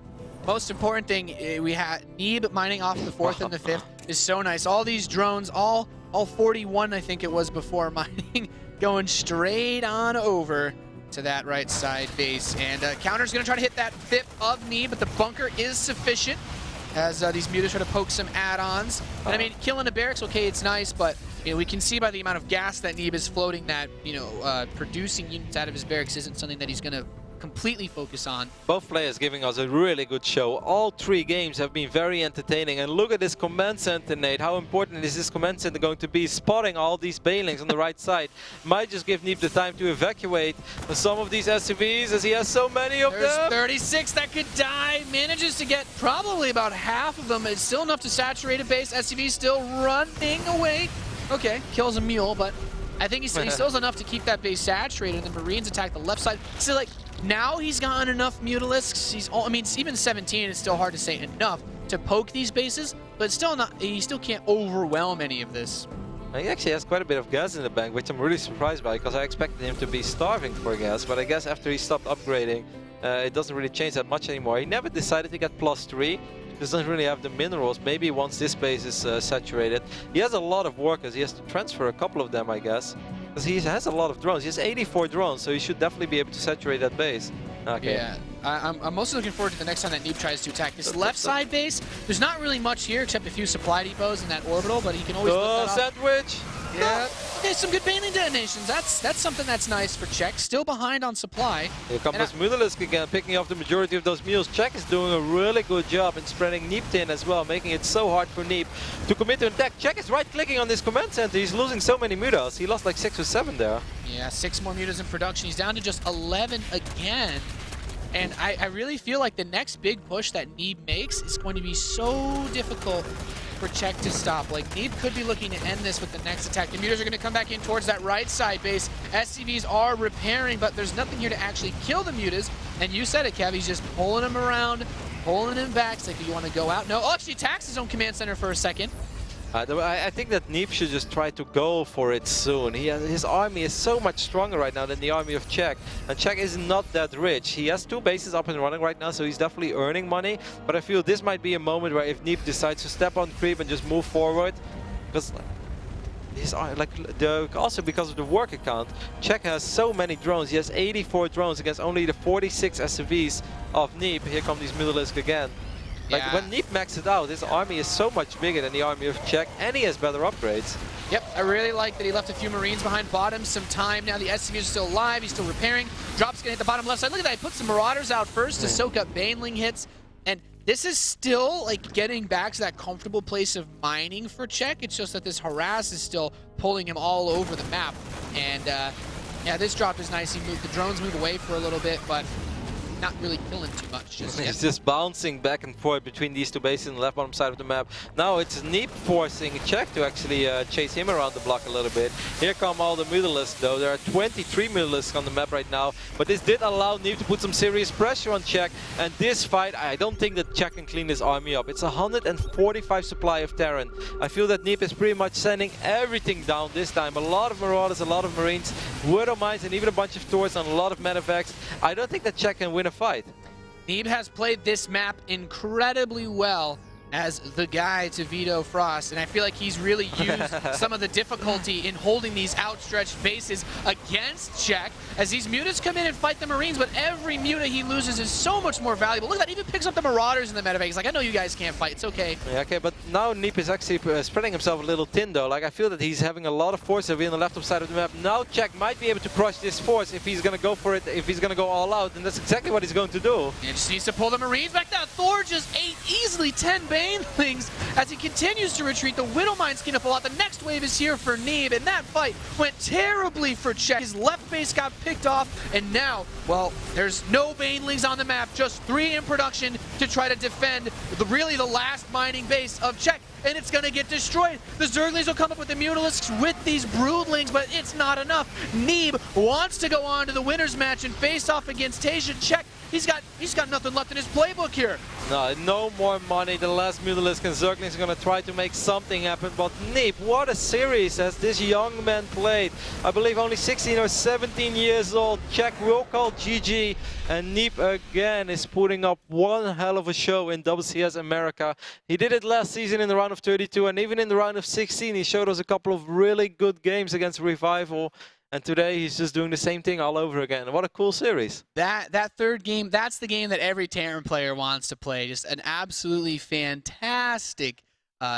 Most important thing, we had Neeb mining off the 4th and the 5th is so nice. All these drones, all 41 I think it was before mining, going straight on over to that right side base. And Counter's going to try to hit that 5th of Neeb, but the bunker is sufficient as these mutas try to poke some add-ons. And I mean, killing the barracks, okay, it's nice, but you know, we can see by the amount of gas that Neeb is floating that, you know, producing units out of his barracks isn't something that he's going to completely focus on. Both players giving us a really good show. All 3 games have been very entertaining. And look at this command center, Nate. How important is this command center going to be? Spotting all these Banelings on the right side. Might just give Neeb the time to evacuate some of these SCVs, as he has so many of There's them. 36 that could die. Manages to get probably about half of them. It's still enough to saturate a base. SCV still running away. Okay, kills a mule, but I think he still has enough to keep that base saturated. And the Marines attack the left side. So like, now he's gotten enough Mutalisks. I mean, even 17 is still hard to say enough to poke these bases, but still not. He still can't overwhelm any of this. He actually has quite a bit of gas in the bank, which I'm really surprised by, because I expected him to be starving for gas. But I guess after he stopped upgrading, it doesn't really change that much anymore. He never decided to get +3. Doesn't really have the minerals. Maybe once this base is saturated. He has a lot of workers. He has to transfer a couple of them, I guess. Because he has a lot of drones. He has 84 drones, so he should definitely be able to saturate that base. Okay. Yeah, I'm mostly looking forward to the next time that Neeb tries to attack this left side base. There's not really much here except a few supply depots in that orbital, but he can always look that up. Sandwich! Yeah. Okay, some good Baneling detonations. That's something that's nice for Czech. Still behind on supply. Here comes Mutalisk again, picking off the majority of those mules. Czech is doing a really good job in spreading Neeb thin as well, making it so hard for Neeb to commit to attack. Czech is right-clicking on this command center. He's losing so many mutas. He lost like 6 or 7 there. Yeah, 6 more mutas in production. He's down to just 11 again. And I really feel like the next big push that Neeb makes is going to be so difficult for Czech to stop. Like, Neeb could be looking to end this with the next attack. The mutas are going to come back in towards that right side base. SCVs are repairing, but there's nothing here to actually kill the mutas. And you said it, Kev. He's just pulling them around, pulling them back. It's like, do you want to go out? No. Oh, actually attacks his own command center for a second. I think that Neeb should just try to go for it soon. His army is so much stronger right now than the army of Czech. And Czech is not that rich. He has 2 bases up and running right now, so he's definitely earning money. But I feel this might be a moment where if Neeb decides to step on creep and just move forward, because also because of the work account, Czech has so many drones. He has 84 drones against only the 46 SCVs of Neeb. Here come these Mutalisk again. Like, when Neeb maxes out, his army is so much bigger than the army of Czech, and he has better upgrades. Yep, I really like that he left a few Marines behind bottom some time. Now the SCV is still alive, he's still repairing. Drop's gonna hit the bottom left side. Look at that, he put some Marauders out first to soak up Baneling hits. And this is still, like, getting back to that comfortable place of mining for Czech. It's just that this harass is still pulling him all over the map. And, yeah, this drop is nice. The drones move away for a little bit, but not really killing too much just yet. He's just bouncing back and forth between these 2 bases on the left bottom side of the map. Now it's Neeb forcing Czech to actually chase him around the block a little bit. Here come all the Mutalisks though. There are 23 Mutalisks on the map right now, but this did allow Neeb to put some serious pressure on Czech. And this fight, I don't think that Czech can clean his army up. It's 145 supply of Terran. I feel that Neeb is pretty much sending everything down this time. A lot of Marauders, a lot of Marines, Widow Mines, and even a bunch of Thors and a lot of medevacs. I don't think that Czech can win a fight. Neeb has played this map incredibly well as the guy to veto Frost, and I feel like he's really used some of the difficulty in holding these outstretched bases against Czech, as these mutas come in and fight the Marines, but every muta he loses is so much more valuable. Look at that, he even picks up the Marauders in the medevac. He's like, I know you guys can't fight, it's okay. Yeah, okay, but now Neeb is actually spreading himself a little thin though. Like, I feel that he's having a lot of force over on the left side of the map. Now Czech might be able to crush this force if he's gonna go for it, if he's gonna go all out, and that's exactly what he's going to do. He just needs to pull the Marines back down. Thor just ate easily 10 Banelings as he continues to retreat. The Widowmine's gonna pull out. The next wave is here for Neeb, and that fight went terribly for Czech. His left base got picked off, and now, well, there's no Banelings on the map, just 3 in production to try to defend really the last mining base of Czech, and it's gonna get destroyed. The Zerglings will come up with the Mutalisks with these Broodlings, but it's not enough. Neeb wants to go on to the winner's match and face off against Tasia. Czech, he's got nothing left in his playbook here. No more money. The last Mutalisk and Zerglings are gonna try to make something happen, but Neeb, what a series has this young man played. I believe only 16 or 17 years old. Czech will call GG, and Neeb again is putting up one hell of a show in WCS America. He did it last season in the round of 32, and even in the round of 16 he showed us a couple of really good games against Revival. And today he's just doing the same thing all over again. What a cool series. That third game, that's the game that every Terran player wants to play. Just an absolutely fantastic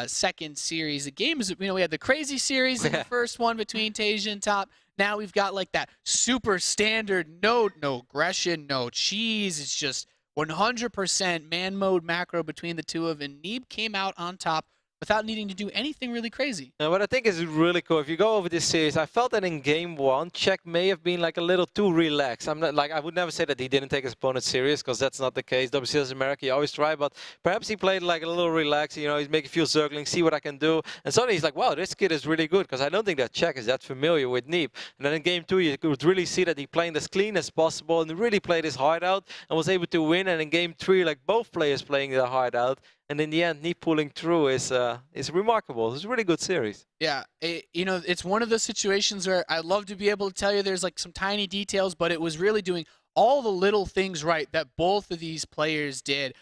second series. The game is, we had the crazy series in the first one between Tasia and Top. Now we've got like that super standard, no aggression, no cheese. It's just 100% man mode macro between the two of them. And Neeb came out on top without needing to do anything really crazy. And what I think is really cool, if you go over this series, I felt that in game 1, Czech may have been like a little too relaxed. I'm not like, I would never say that he didn't take his opponent serious, because that's not the case. WCS America, you always try, but perhaps he played like a little relaxed. You know, he's making a few Zerglings, see what I can do. And suddenly he's like, wow, this kid is really good, because I don't think that Czech is that familiar with Neeb. And then in game 2, you could really see that he played as clean as possible and really played his heart out and was able to win. And in game 3, like both players playing their heart out. And in the end, Neeb pulling through is remarkable. It's a really good series. Yeah, it's one of those situations where I'd love to be able to tell you there's like some tiny details, but it was really doing all the little things right that both of these players did.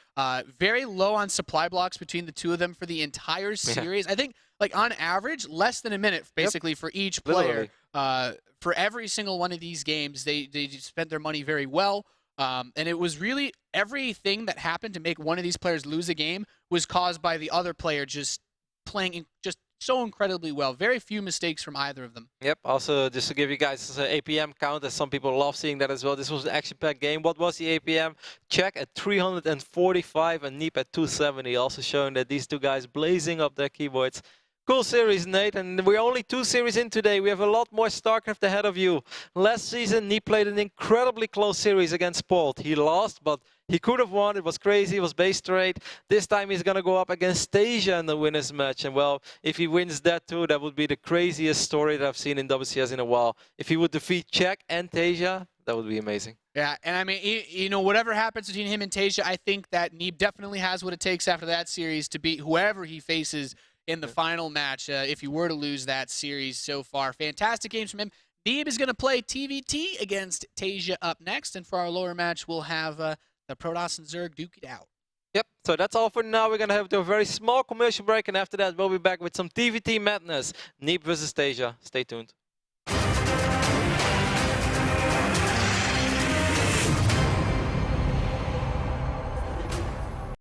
Very low on supply blocks between the two of them for the entire series. I think, like on average, less than a minute basically for each player. For every single one of these games, they spent their money very well. And it was really everything that happened to make one of these players lose a game was caused by the other player just playing just so incredibly well. Very few mistakes from either of them. Yep. Also, just to give you guys an APM count, as some people love seeing that as well. This was an action-packed game. What was the APM? Czech at 345 and Neeb at 270. Also showing that these two guys blazing up their keyboards. Cool series, Nate, and we're only 2 series in today. We have a lot more StarCraft ahead of you. Last season, Neeb played an incredibly close series against Polt. He lost, but he could have won. It was crazy. It was base trade. This time he's going to go up against Tasia in the winner's match. And, well, if he wins that too, that would be the craziest story that I've seen in WCS in a while. If he would defeat Czech and Tasia, that would be amazing. Yeah, and I mean, whatever happens between him and Tasia, I think that Neeb definitely has what it takes after that series to beat whoever he faces in the final match, if you were to lose that series so far. Fantastic games from him. Neeb is going to play TVT against Tasia up next, and for our lower match, we'll have the Protoss and Zerg duke it out. Yep, so that's all for now. We're going to have a very small commercial break, and after that, we'll be back with some TVT madness. Neeb versus Tasia. Stay tuned.